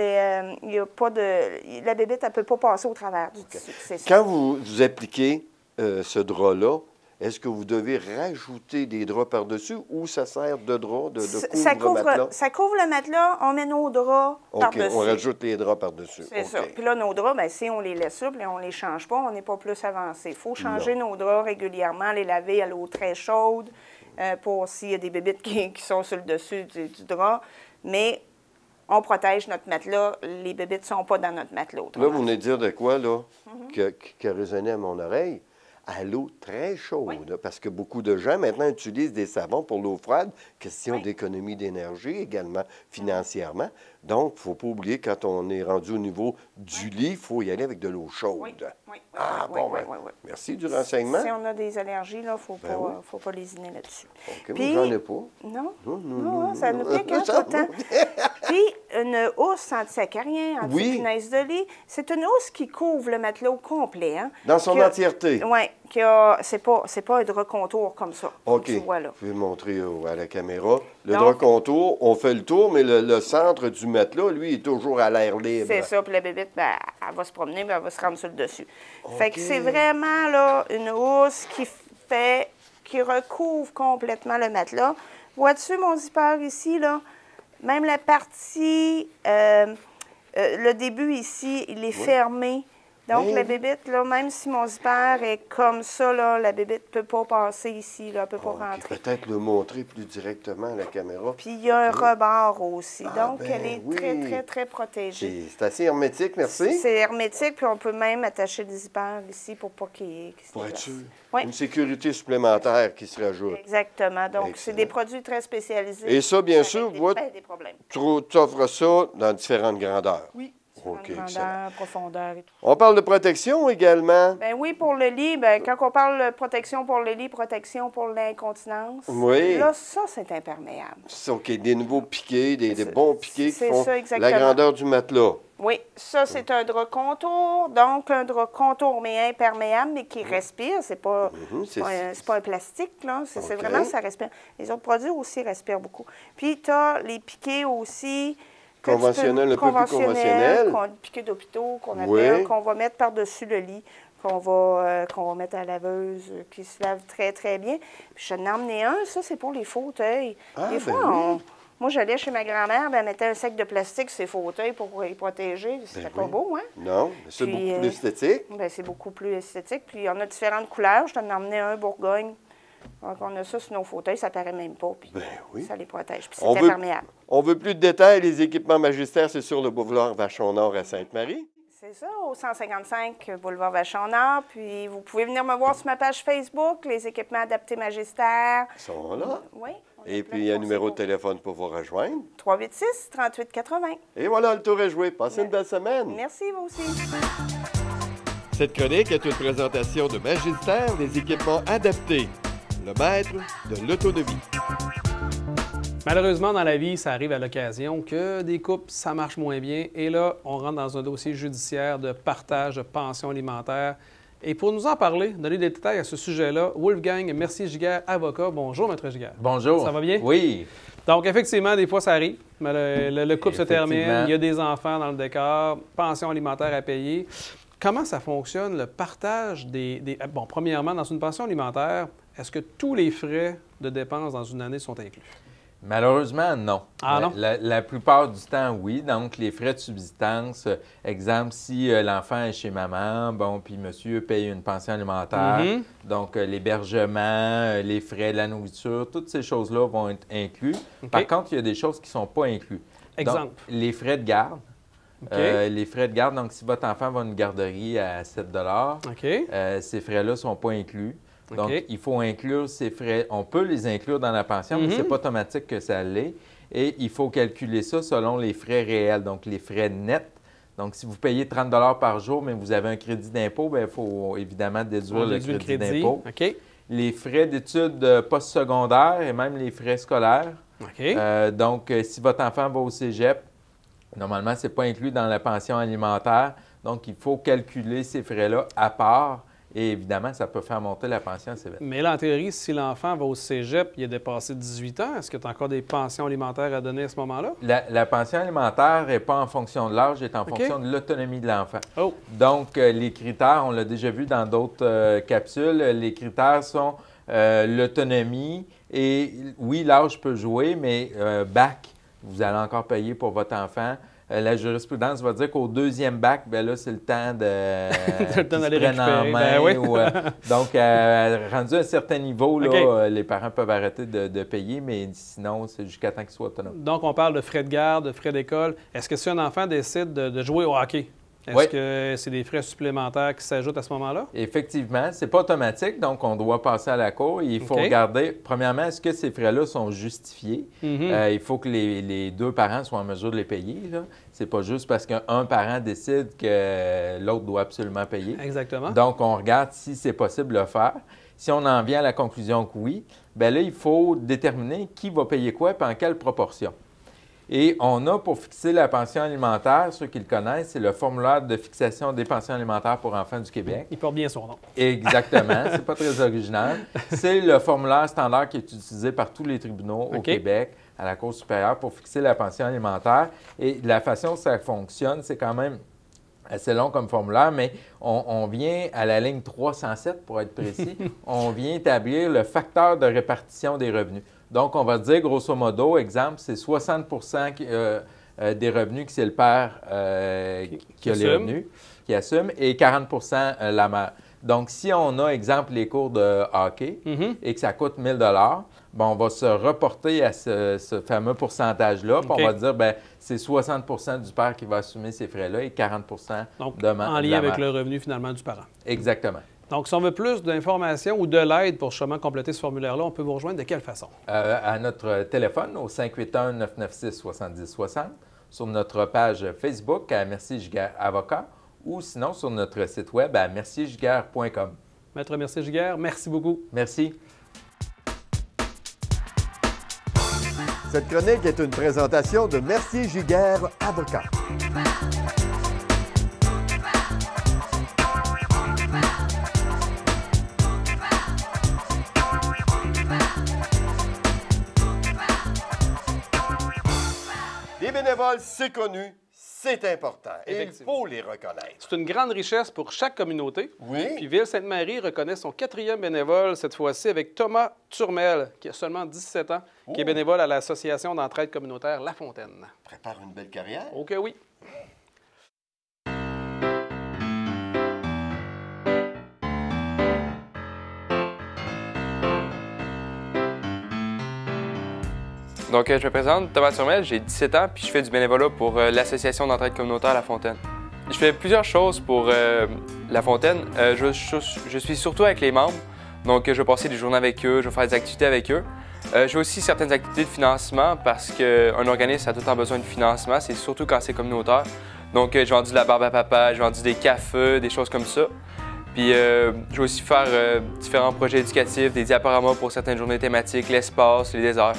il y a pas de... La bébite, elle ne peut pas passer au travers du tissu. C'est ça. Quand vous appliquez ce drap-là, est-ce que vous devez rajouter des draps par-dessus ou ça sert de drap, de couvre-matelas? Ça couvre le matelas, on met nos draps par-dessus. On rajoute les draps par-dessus. C'est ça. Puis là, nos draps, bien, si on les laisse souples et on ne les change pas, on n'est pas plus avancé. Il faut changer nos draps régulièrement, les laver à l'eau très chaude pour s'il y a des bébites qui sont sur le dessus du drap. Mais on protège notre matelas. Les bébites ne sont pas dans notre matelas. Là, vous venez de dire de quoi, là, qui a résonné à mon oreille? À l'eau très chaude, parce que beaucoup de gens maintenant utilisent des savons pour l'eau froide, question d'économie d'énergie également, financièrement. Donc, il ne faut pas oublier, quand on est rendu au niveau du lit, il faut y aller avec de l'eau chaude. Merci du renseignement. Si on a des allergies, il ne faut pas lésiner là-dessus. OK, mais j'en ai pas. Non, ça nous pique tout le temps. Puis, une housse anti-acarien, anti-punaise de lit, c'est une housse qui couvre le matelas au complet. Hein, dans son entièreté? Oui, c'est pas un drap contour comme ça. OK, tu vois, là. Je vais montrer à la caméra. Le drap contour, on fait le tour, mais le centre du matelas, lui, est toujours à l'air libre. C'est ça, puis la bébête, ben, elle va se promener, mais elle va se rendre sur le dessus. Fait que c'est vraiment là, une housse qui recouvre complètement le matelas. Vois-tu mon zipper ici, là? Même la partie, le début ici, il est fermé. Donc, la bébête, là, même si mon zipper est comme ça, là, la bébête ne peut pas passer ici, là, elle ne peut pas rentrer. Peut-être le montrer plus directement à la caméra. Puis, il y a un rebord aussi. Donc, elle est très, très, très protégée. C'est assez hermétique, merci. C'est hermétique, puis on peut même attacher le zipper ici pour pas qu'il se pour être sûr. Oui. Une sécurité supplémentaire qui se rajoute. Exactement. Donc, c'est des produits très spécialisés. Et ça, bien sûr, tu offres ça dans différentes grandeurs. Oui. Grandeur, profondeur et tout. On parle de protection également. Bien oui, pour le lit, quand on parle de protection pour le lit, protection pour l'incontinence, là, ça, c'est imperméable. OK, des nouveaux piquets, des bons piquets qui font ça, la grandeur du matelas. Oui, ça, c'est un drap contour, donc un drap contour, mais imperméable, mais qui respire. C'est pas, pas un plastique, là. C'est vraiment, ça respire. Les autres produits aussi respirent beaucoup. Puis, tu as les piquets aussi... Conventionnel, un peu plus conventionnel. Piquet d'hôpitaux qu'on appelle, qu'on va mettre par-dessus le lit, qu'on va mettre à la laveuse, qui se lave très, très bien. Puis je n'en ai emmené un, ça, c'est pour les fauteuils. Des fois, moi, j'allais chez ma grand-mère, elle mettait un sac de plastique sur ses fauteuils pour les protéger. C'était pas beau, hein? Non, mais c'est beaucoup plus esthétique. C'est beaucoup plus esthétique. Puis on a différentes couleurs. Je t'en ai emmené un Bourgogne. Donc, on a ça sur nos fauteuils, ça ne paraît même pas. Puis ça les protège. Puis c'est imperméable. On veut plus de détails. Les équipements Magistère, c'est sur le boulevard Vachon-Nord à Sainte-Marie. C'est ça, au 155 boulevard Vachon-Nord. Puis vous pouvez venir me voir sur ma page Facebook, les équipements adaptés Magistère. Ils sont là. Oui. Et puis, il y a un numéro de téléphone pour vous rejoindre. 386-3880. Et voilà, le tour est joué. Passez une belle semaine. Merci, vous aussi. Cette chronique est une présentation de Magistère, les équipements adaptés. le maître de l'auto de vie. Malheureusement, dans la vie, ça arrive à l'occasion que des couples, ça marche moins bien. Et là, on rentre dans un dossier judiciaire de partage de pension alimentaire. Et pour nous en parler, donner des détails à ce sujet-là, Wolfgang Mercier-Giguère, avocat. Bonjour, Maître Giguère. Bonjour. Ça va bien? Oui. Donc, effectivement, des fois, ça arrive. Mais le couple se termine, il y a des enfants dans le décor, pension alimentaire à payer. Comment ça fonctionne, le partage Bon, premièrement, dans une pension alimentaire, est-ce que tous les frais de dépenses dans une année sont inclus? Malheureusement, non. Ah non? La plupart du temps, oui. Donc, les frais de subsistance, exemple, si l'enfant est chez maman, bon, puis monsieur paye une pension alimentaire, donc l'hébergement, les frais de la nourriture, toutes ces choses-là vont être inclus. Okay. Par contre, il y a des choses qui ne sont pas incluses. Exemple? Donc, les frais de garde. Okay. Les frais de garde, donc si votre enfant va à une garderie à 7 okay. Ces frais-là ne sont pas inclus. Donc, okay. il faut inclure ces frais. On peut les inclure dans la pension, mais ce n'est pas automatique que ça l'est. Et il faut calculer ça selon les frais réels, donc les frais nets. Donc, si vous payez 30 $ par jour, mais vous avez un crédit d'impôt, bien, il faut évidemment déduire le crédit d'impôt. Okay. Les frais d'études postsecondaires et même les frais scolaires. Okay. Donc, si votre enfant va au cégep, normalement, ce n'est pas inclus dans la pension alimentaire. Donc, il faut calculer ces frais-là à part. Et évidemment, ça peut faire monter la pension assez vite. Mais là, en théorie, si l'enfant va au cégep, il a dépassé 18 ans, est-ce que tu as encore des pensions alimentaires à donner à ce moment-là? La pension alimentaire n'est pas en fonction de l'âge, elle est en fonction de l'autonomie de l'enfant. Oh. Donc, les critères, on l'a déjà vu dans d'autres capsules, les critères sont l'autonomie et oui, l'âge peut jouer, mais bac, vous allez encore payer pour votre enfant. La jurisprudence va dire qu'au deuxième bac, bien là, c'est le temps d'aller récupérer. Ben oui. Donc, rendu à un certain niveau, là, okay. Les parents peuvent arrêter de payer, mais sinon, c'est jusqu'à temps qu'ils soient autonomes. Donc, on parle de frais de garde, de frais d'école. Est-ce que si un enfant décide de jouer au hockey, est-ce que c'est des frais supplémentaires qui s'ajoutent à ce moment-là? Effectivement, ce n'est pas automatique, donc on doit passer à la cour. Il faut regarder, premièrement, est-ce que ces frais-là sont justifiés? Il faut que les deux parents soient en mesure de les payer. Ce n'est pas juste parce qu'un parent décide que l'autre doit absolument payer. Exactement. Donc, on regarde si c'est possible de le faire. Si on en vient à la conclusion que oui, bien là, il faut déterminer qui va payer quoi et en quelle proportion. Et on a pour fixer la pension alimentaire, ceux qui le connaissent, c'est le formulaire de fixation des pensions alimentaires pour enfants du Québec. Il porte bien son nom. Exactement, c'est pas très original. C'est le formulaire standard qui est utilisé par tous les tribunaux au Québec, à la Cour supérieure, pour fixer la pension alimentaire. Et la façon dont ça fonctionne, c'est quand même assez long comme formulaire, mais on vient à la ligne 307, pour être précis, on vient établir le facteur de répartition des revenus. Donc, on va dire, grosso modo, exemple, c'est 60 des revenus que c'est le père qui a les revenus, qui assume, et 40 la mère. Donc, si on a, exemple, les cours de hockey et que ça coûte 1 000 $, bon, on va se reporter à ce fameux pourcentage-là, puis on va dire, bien, c'est 60 du père qui va assumer ces frais-là et 40 donc, de la mère. En lien avec le revenu, finalement, du parent. Exactement. Donc, si on veut plus d'informations ou de l'aide pour justement compléter ce formulaire-là, on peut vous rejoindre de quelle façon? À notre téléphone au 581-996-7060, sur notre page Facebook à Mercier Giguère Avocat ou sinon sur notre site web à merciergiguère.com. Maître Mercier-Giguère, merci beaucoup. Merci. Cette chronique est une présentation de Mercier-Giguère Avocat. Les bénévoles, c'est connu, c'est important. Et il faut les reconnaître. C'est une grande richesse pour chaque communauté. Oui. Puis Ville-Sainte-Marie reconnaît son 4e bénévole, cette fois-ci avec Thomas Turmel, qui a seulement 17 ans, qui est bénévole à l'Association d'entraide communautaire La Fontaine. Prépare une belle carrière. OK, oui. Donc, je me présente, Thomas Turmel, j'ai 17 ans, puis je fais du bénévolat pour l'Association d'entraide communautaire La Fontaine. Je fais plusieurs choses pour La Fontaine. Je suis surtout avec les membres, donc je vais passer des journées avec eux, je vais faire des activités avec eux. Je fais aussi certaines activités de financement parce qu'un organisme a tout le temps besoin de financement, c'est surtout quand c'est communautaire. Donc, j'ai vendu de la barbe à papa, j'ai vendu des cafés, des choses comme ça. Puis je vais aussi faire différents projets éducatifs, des diaporamas pour certaines journées thématiques, l'espace, les déserts.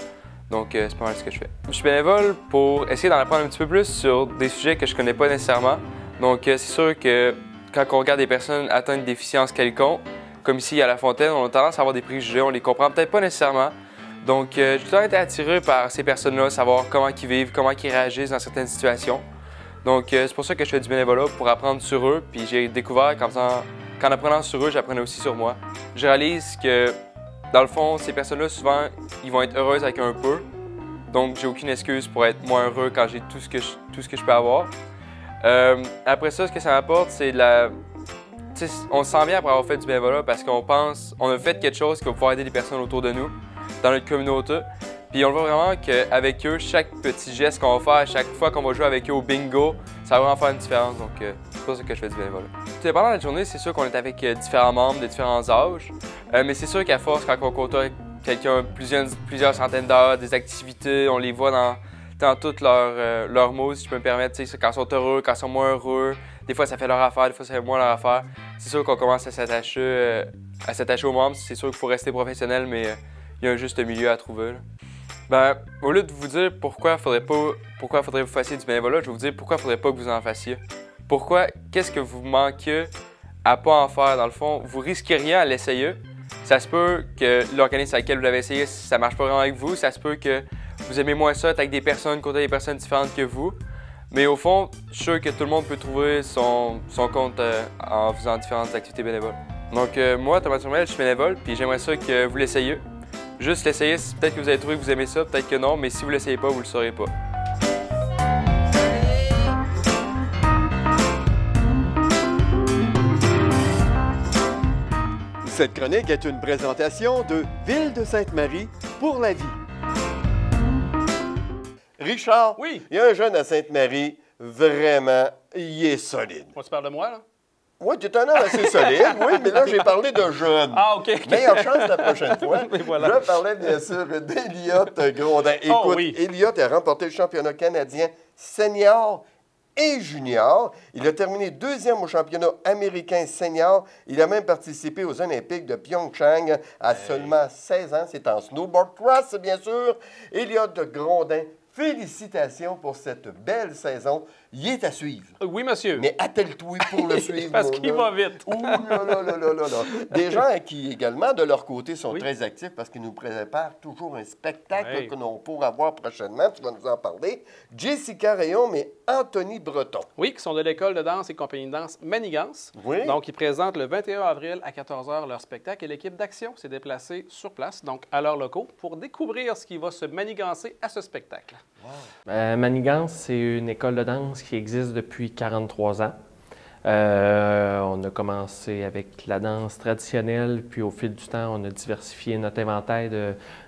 Donc c'est pas mal ce que je fais. Je suis bénévole pour essayer d'en apprendre un petit peu plus sur des sujets que je connais pas nécessairement. Donc c'est sûr que quand on regarde des personnes atteintes de déficience quelconque, comme ici à La Fontaine, on a tendance à avoir des préjugés, on les comprend peut-être pas nécessairement. Donc j'ai tout le temps été attiré par ces personnes-là, savoir comment ils vivent, comment ils réagissent dans certaines situations. Donc c'est pour ça que je fais du bénévolat, pour apprendre sur eux. Puis j'ai découvert qu'en apprenant sur eux, j'apprenais aussi sur moi. Je réalise que, dans le fond, ces personnes-là, souvent, ils vont être heureuses avec un peu. Donc j'ai aucune excuse pour être moins heureux quand j'ai tout ce que je peux avoir. Après ça, ce que ça m'apporte, c'est de la... T'sais, on se sent bien après avoir fait du bénévolat parce qu'on pense on a fait quelque chose qui va pouvoir aider les personnes autour de nous, dans notre communauté. Puis on voit vraiment qu'avec eux, chaque petit geste qu'on va faire, chaque fois qu'on va jouer avec eux au bingo, ça va vraiment faire une différence. Donc c'est pour ça que je fais du bénévolat. Pendant la journée, c'est sûr qu'on est avec différents membres de différents âges. Mais c'est sûr qu'à force, quand on côtoie quelqu'un plusieurs centaines d'heures, des activités, on les voit dans toutes leurs mots, si je peux me permettre, quand ils sont heureux, quand ils sont moins heureux. Des fois, ça fait leur affaire, des fois, ça fait moins leur affaire. C'est sûr qu'on commence à s'attacher aux membres. C'est sûr qu'il faut rester professionnel, mais il y a un juste milieu à trouver. Là. Ben, au lieu de vous dire pourquoi faudrait que vous fassiez du bénévolat, je vais vous dire pourquoi il ne faudrait pas que vous en fassiez. Qu'est-ce que vous manquez à pas en faire, dans le fond? Vous risquez rien à l'essayer. Ça se peut que l'organisme avec lequel vous l'avez essayé, ça ne marche pas vraiment avec vous. Ça se peut que vous aimez moins ça, être avec des personnes, côtoyer des personnes différentes que vous. Mais au fond, je suis sûr que tout le monde peut trouver son compte en faisant différentes activités bénévoles. Donc moi, Thomas Turmel, je suis bénévole, puis j'aimerais ça que vous l'essayiez. Juste l'essayer, peut-être que vous allez trouver que vous aimez ça, peut-être que non, mais si vous ne l'essayez pas, vous ne le saurez pas. Cette chronique est une présentation de Ville de Sainte-Marie pour la vie. Richard, oui. Il y a un jeune à Sainte-Marie, vraiment, il est solide. Tu parles de moi, là? Oui, tu es un homme assez solide, oui, mais là, j'ai parlé de jeune. Ah, OK. Meilleure chance la prochaine fois. Voilà. Je parlais bien sûr d'Eliott Grondin. Écoute, oui. Eliott a remporté le championnat canadien senior et junior. Il a terminé deuxième au championnat américain senior. Il a même participé aux Olympiques de Pyeongchang à seulement 16 ans. C'est en snowboard cross, bien sûr. Eliott Grondin, félicitations pour cette belle saison. Il est à suivre. Oui, monsieur. Mais attelle-toi pour le suivre. Parce qu'il va vite. Ouh là là là là là là. Des gens qui, également, de leur côté, sont très actifs parce qu'ils nous préparent toujours un spectacle que l'on pourra voir prochainement. Tu vas nous en parler. Jessica Rayon, mais Anthony Breton. Oui, qui sont de l'école de danse et compagnie de danse Manigance. Oui. Donc, ils présentent le 21 avril à 14h leur spectacle et l'équipe d'Action s'est déplacée sur place, donc à leurs locaux, pour découvrir ce qui va se manigancer à ce spectacle. Wow. Manigance, c'est une école de danse qui existe depuis 43 ans. On a commencé avec la danse traditionnelle, puis au fil du temps, on a diversifié notre inventaire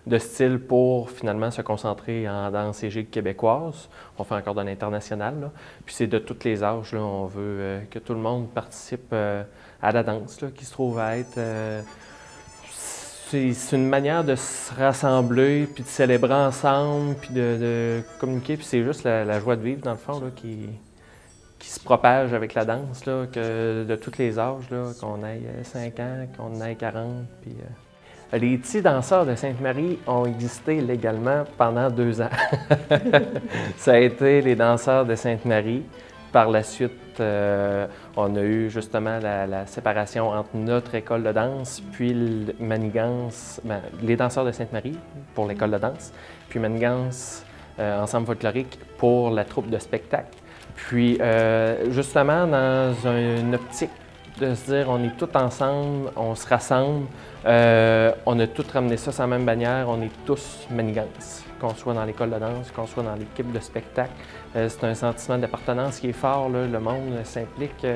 de styles pour finalement se concentrer en danse et gigue québécoise. On fait encore de l'international, là. Puis c'est de tous les âges, là. On veut que tout le monde participe à la danse, là, qui se trouve à être... c'est une manière de se rassembler, puis de célébrer ensemble, puis de communiquer. Puis c'est juste la joie de vivre, dans le fond, là, qui se propage avec la danse, là, que de tous les âges, qu'on ait 5 ans, qu'on ait 40. Puis, les petits danseurs de Sainte-Marie ont existé légalement pendant 2 ans. Ça a été les danseurs de Sainte-Marie. Par la suite, on a eu justement la séparation entre notre école de danse, puis Manigance, les danseurs de Sainte-Marie pour l'école de danse, puis Manigance, ensemble folklorique pour la troupe de spectacle. Puis justement, dans une optique de se dire on est tous ensemble, on se rassemble, on a tous ramené ça sur la même bannière, on est tous Manigance. Qu'on soit dans l'école de danse, qu'on soit dans l'équipe de spectacle. C'est un sentiment d'appartenance qui est fort, là. Le monde s'implique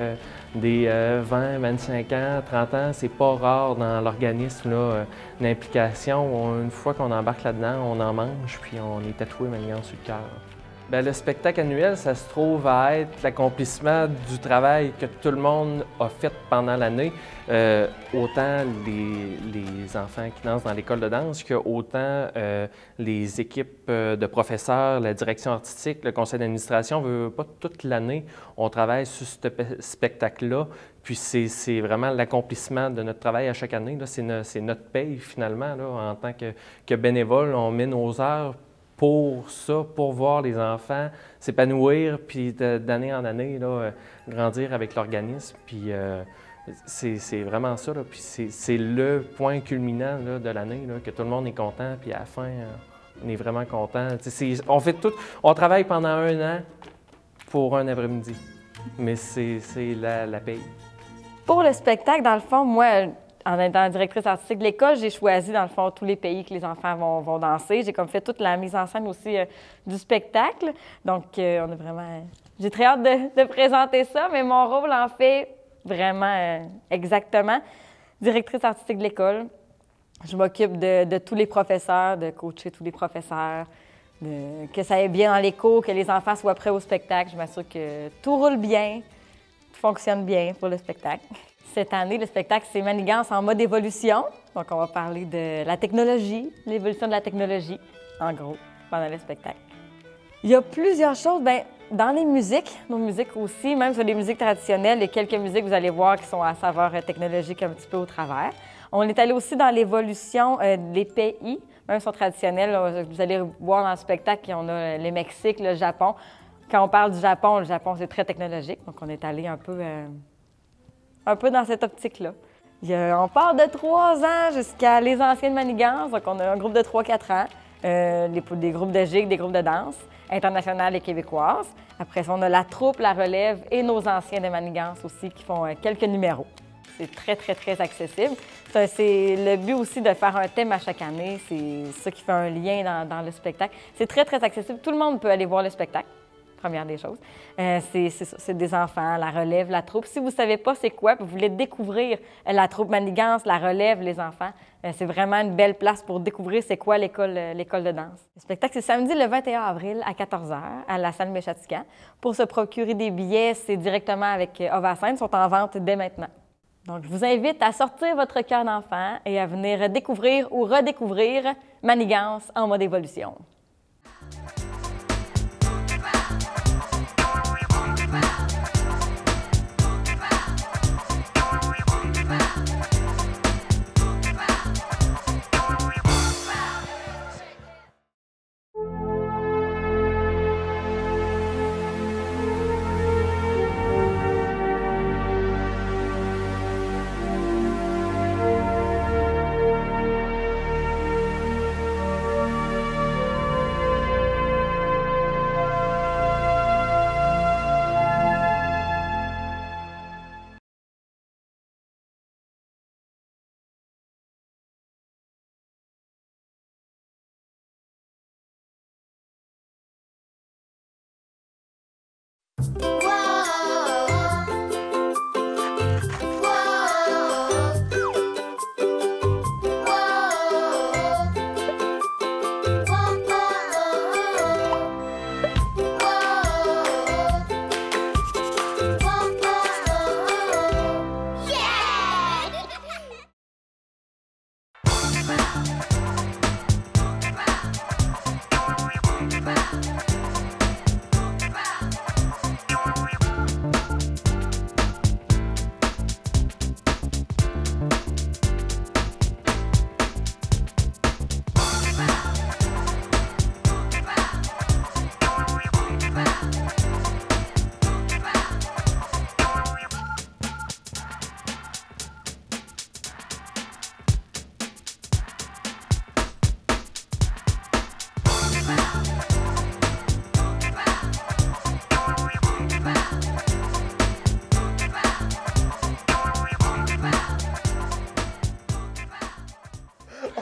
des 20, 25 ans, 30 ans. C'est pas rare dans l'organisme, l'implication. Une fois qu'on embarque là-dedans, on en mange, puis on est tatoué Manigance sur le cœur. Bien, le spectacle annuel, ça se trouve à être l'accomplissement du travail que tout le monde a fait pendant l'année. Autant les enfants qui dansent dans l'école de danse que autant les équipes de professeurs, la direction artistique, le conseil d'administration. Pas toute l'année, on travaille sur ce spectacle-là. Puis c'est vraiment l'accomplissement de notre travail à chaque année. C'est notre paye finalement. Là, en tant que bénévole, on met nos heures pour ça, pour voir les enfants s'épanouir, puis d'année en année, là, grandir avec l'organisme. Puis c'est vraiment ça. Là. Puis c'est le point culminant là, de l'année, là, que tout le monde est content, puis à la fin, on est vraiment content. On fait tout. On travaille pendant 1 an pour un après-midi, mais c'est la paye. Pour le spectacle, dans le fond, moi, en étant directrice artistique de l'école, j'ai choisi, dans le fond, tous les pays que les enfants vont danser. J'ai comme fait toute la mise en scène aussi du spectacle. Donc, on a vraiment... J'ai très hâte de présenter ça, mais mon rôle en fait vraiment exactement directrice artistique de l'école. Je m'occupe de tous les professeurs, de coacher tous les professeurs, que ça aille bien dans les cours, que les enfants soient prêts au spectacle. Je m'assure que tout roule bien, tout fonctionne bien pour le spectacle. Cette année, le spectacle, c'est Manigance en mode évolution. Donc, on va parler de la technologie, l'évolution de la technologie, en gros, pendant le spectacle. Il y a plusieurs choses. Bien, dans les musiques, nos musiques aussi, même sur les musiques traditionnelles, il y a quelques musiques, vous allez voir, qui sont à saveur technologique un petit peu au travers. On est allé aussi dans l'évolution des pays, même sont traditionnels. Vous allez voir dans le spectacle, on a le Mexique, le Japon. Quand on parle du Japon, le Japon, c'est très technologique. Donc, on est allé un peu dans cette optique-là. On part de 3 ans jusqu'à les anciennes manigances. Donc, on a un groupe de 3-4 ans, des groupes de gigs, des groupes de danse internationales et québécoises. Après ça, on a la troupe, la relève et nos anciens de manigances aussi qui font quelques numéros. C'est très, très, très accessible. C'est le but aussi de faire un thème à chaque année. C'est ça qui fait un lien dans le spectacle. C'est très, très accessible. Tout le monde peut aller voir le spectacle. Première des choses. C'est des enfants, la relève, la troupe. Si vous ne savez pas c'est quoi, vous voulez découvrir la troupe manigance, la relève, les enfants, c'est vraiment une belle place pour découvrir c'est quoi l'école de danse. Le spectacle, c'est samedi le 21 avril à 14h à la salle Méchatican. Pour se procurer des billets, c'est directement avec Ovascène, sont en vente dès maintenant. Donc, je vous invite à sortir votre cœur d'enfant et à venir découvrir ou redécouvrir Manigance en mode évolution.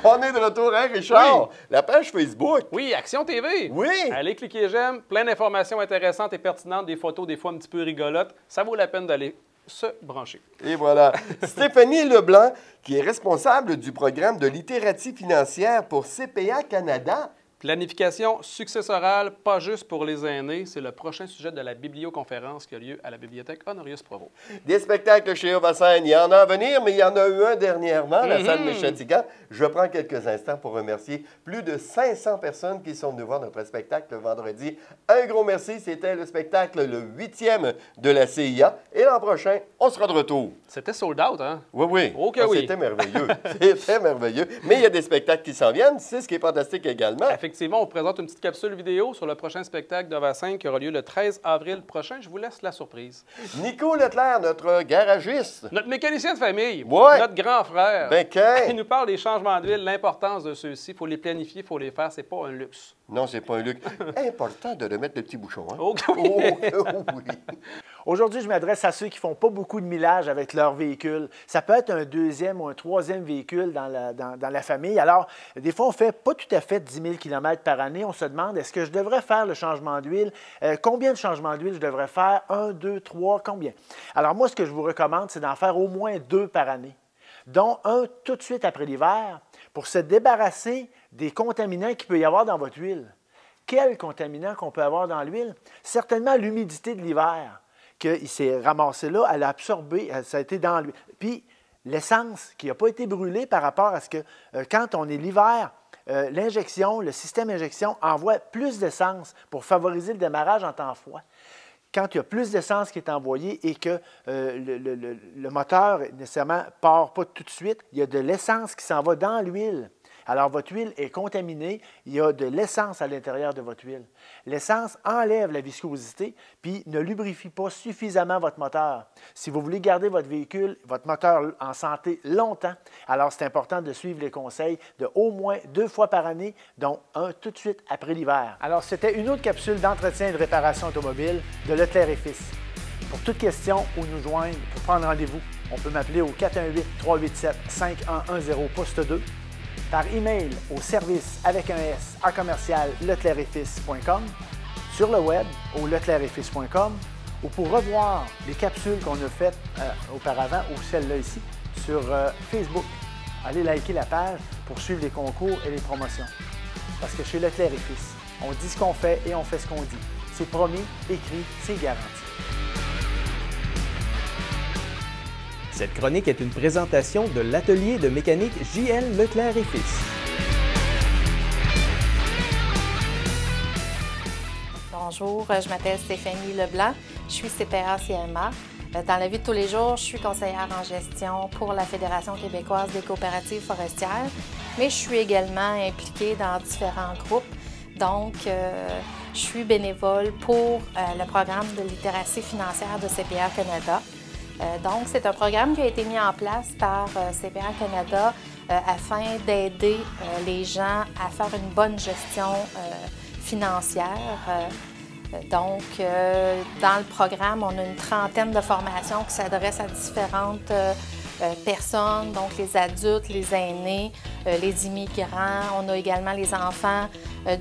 On est de retour, hein, Richard? Oui. La page Facebook. Oui, Action TV. Oui. Allez cliquer j'aime. Plein d'informations intéressantes et pertinentes, des photos des fois un petit peu rigolotes. Ça vaut la peine d'aller se brancher. Et voilà. Stéphanie Leblanc, qui est responsable du programme de littératie financière pour CPA Canada. Planification successorale, pas juste pour les aînés, c'est le prochain sujet de la biblioconférence qui a lieu à la bibliothèque Honorius Provost. Des spectacles chez Ovacène, il y en a à venir, mais il y en a eu un dernièrement, la salle Méchatigan. Je prends quelques instants pour remercier plus de 500 personnes qui sont venues voir notre spectacle le vendredi. Un gros merci, c'était le spectacle le 8e de la CIA. Et l'an prochain, on sera de retour. C'était sold out, hein? Oui, oui. OK, oui. C'était merveilleux. C'était merveilleux. Mais il y a des spectacles qui s'en viennent, c'est ce qui est fantastique également. Effectivement, on vous présente une petite capsule vidéo sur le prochain spectacle d'Ovacène qui aura lieu le 13 avril prochain. Je vous laisse la surprise. Nico Leclerc, notre garagiste. Notre mécanicien de famille. Ouais. Notre grand frère. Ben, il nous parle des changements d'huile, l'importance de ceux-ci. Il faut les planifier, il faut les faire. C'est pas un luxe. Non, c'est pas un luxe. Important de remettre le petit bouchon. Hein? OK. Oui. Aujourd'hui, je m'adresse à ceux qui ne font pas beaucoup de millage avec leur véhicule. Ça peut être un deuxième ou un troisième véhicule dans la famille. Alors, des fois, on ne fait pas tout à fait 10 000 km par année. On se demande, est-ce que je devrais faire le changement d'huile? Combien de changements d'huile je devrais faire? 1, 2, 3, combien? Alors, moi, ce que je vous recommande, c'est d'en faire au moins 2 par année, dont un tout de suite après l'hiver, pour se débarrasser des contaminants qu'il peut y avoir dans votre huile. Quels contaminants qu'on peut avoir dans l'huile? Certainement l'humidité de l'hiver, qu'il s'est ramassé là, elle a absorbé, ça a été dans l'huile. Puis l'essence qui n'a pas été brûlée par rapport à ce que quand on est l'hiver, l'injection, le système injection envoie plus d'essence pour favoriser le démarrage en temps froid. Quand il y a plus d'essence qui est envoyée et que le moteur nécessairement ne part pas tout de suite, il y a de l'essence qui s'en va dans l'huile. Alors, votre huile est contaminée, il y a de l'essence à l'intérieur de votre huile. L'essence enlève la viscosité, puis ne lubrifie pas suffisamment votre moteur. Si vous voulez garder votre véhicule, votre moteur en santé longtemps, alors c'est important de suivre les conseils de au moins 2 fois par année, dont un tout de suite après l'hiver. Alors, c'était une autre capsule d'entretien et de réparation automobile de Leclerc et Fils. Pour toute question ou nous joindre, pour prendre rendez-vous, on peut m'appeler au 418-387-5110 poste 2. Par email au service avec un S à commercial leclercetfils.com, sur le web au leclercetfils.com ou pour revoir les capsules qu'on a faites auparavant ou celle-là ici sur Facebook. Allez liker la page pour suivre les concours et les promotions. Parce que chez Leclerc et Fils, on dit ce qu'on fait et on fait ce qu'on dit. C'est promis, écrit, c'est garanti. Cette chronique est une présentation de l'atelier de mécanique J.L. Leclerc et Fils. Bonjour, je m'appelle Stéphanie Leblanc, je suis CPA-CMA. Dans la vie de tous les jours, je suis conseillère en gestion pour la Fédération québécoise des coopératives forestières, mais je suis également impliquée dans différents groupes. Donc, je suis bénévole pour le programme de littératie financière de CPA Canada. Donc, c'est un programme qui a été mis en place par CPA Canada afin d'aider les gens à faire une bonne gestion financière. Donc, dans le programme, on a une trentaine de formations qui s'adressent à différentes personnes, donc les adultes, les aînés, les immigrants. On a également les enfants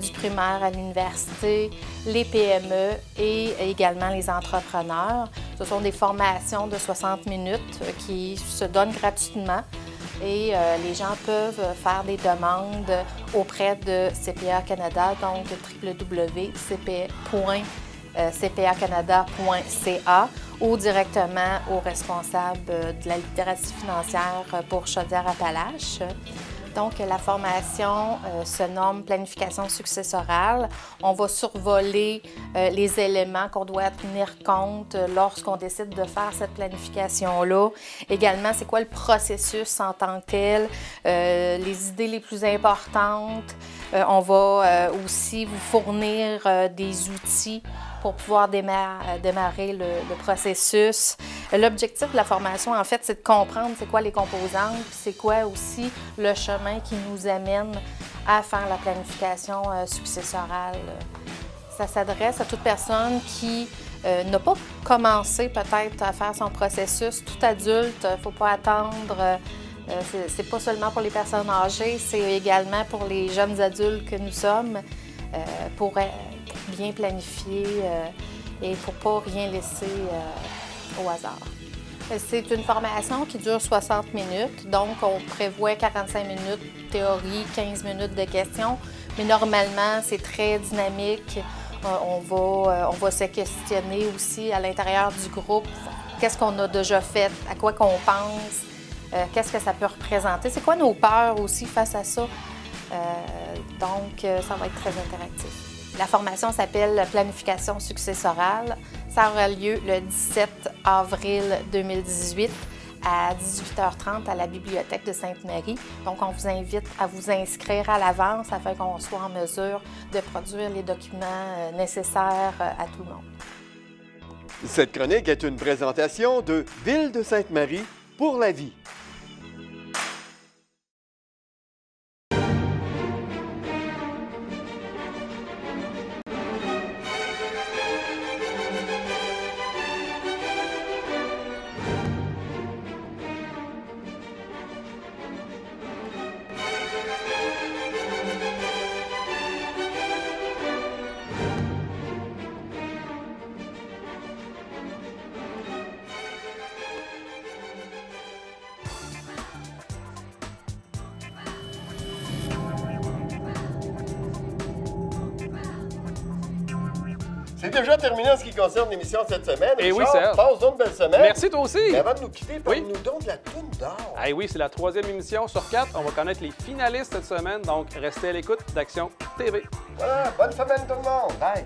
du primaire à l'université, les PME et également les entrepreneurs. Ce sont des formations de 60 minutes qui se donnent gratuitement et les gens peuvent faire des demandes auprès de CPA Canada, donc www.cpa.canada.ca ou directement au responsable de la littératie financière pour Chaudière-Appalaches. Donc, la formation se nomme planification successorale. On va survoler les éléments qu'on doit tenir compte lorsqu'on décide de faire cette planification-là. Également, c'est quoi le processus en tant que tel, les idées les plus importantes. On va aussi vous fournir des outils pour pouvoir démarrer le processus. L'objectif de la formation, en fait, c'est de comprendre c'est quoi les composantes, puis c'est quoi aussi le chemin qui nous amène à faire la planification successorale. Ça s'adresse à toute personne qui n'a pas commencé peut-être à faire son processus. Tout adulte, il ne faut pas attendre. C'est pas seulement pour les personnes âgées, c'est également pour les jeunes adultes que nous sommes, pour bien planifier et pour ne pas rien laisser au hasard. C'est une formation qui dure 60 minutes, donc on prévoit 45 minutes théorie, 15 minutes de questions, Mais normalement, c'est très dynamique. On va se questionner aussi à l'intérieur du groupe. Qu'est-ce qu'on a déjà fait? À quoi qu'on pense? Qu'est-ce que ça peut représenter? C'est quoi nos peurs aussi face à ça? Donc, ça va être très interactif. La formation s'appelle Planification successorale. Ça aura lieu le 17 avril 2018 à 18h30 à la Bibliothèque de Sainte-Marie. Donc, on vous invite à vous inscrire à l'avance afin qu'on soit en mesure de produire les documents nécessaires à tout le monde. Cette chronique est une présentation de Ville de Sainte-Marie pour la vie. C'est déjà terminé en ce qui concerne l'émission de cette semaine. Et oui, Richard, Serge. passe donc une belle semaine. Merci, toi aussi. Mais avant de nous quitter, parle-nous donc de la toune d'or. Ah oui, c'est la 3e émission sur 4. On va connaître les finalistes cette semaine, donc restez à l'écoute d'Action TV. Voilà, bonne semaine tout le monde. Bye.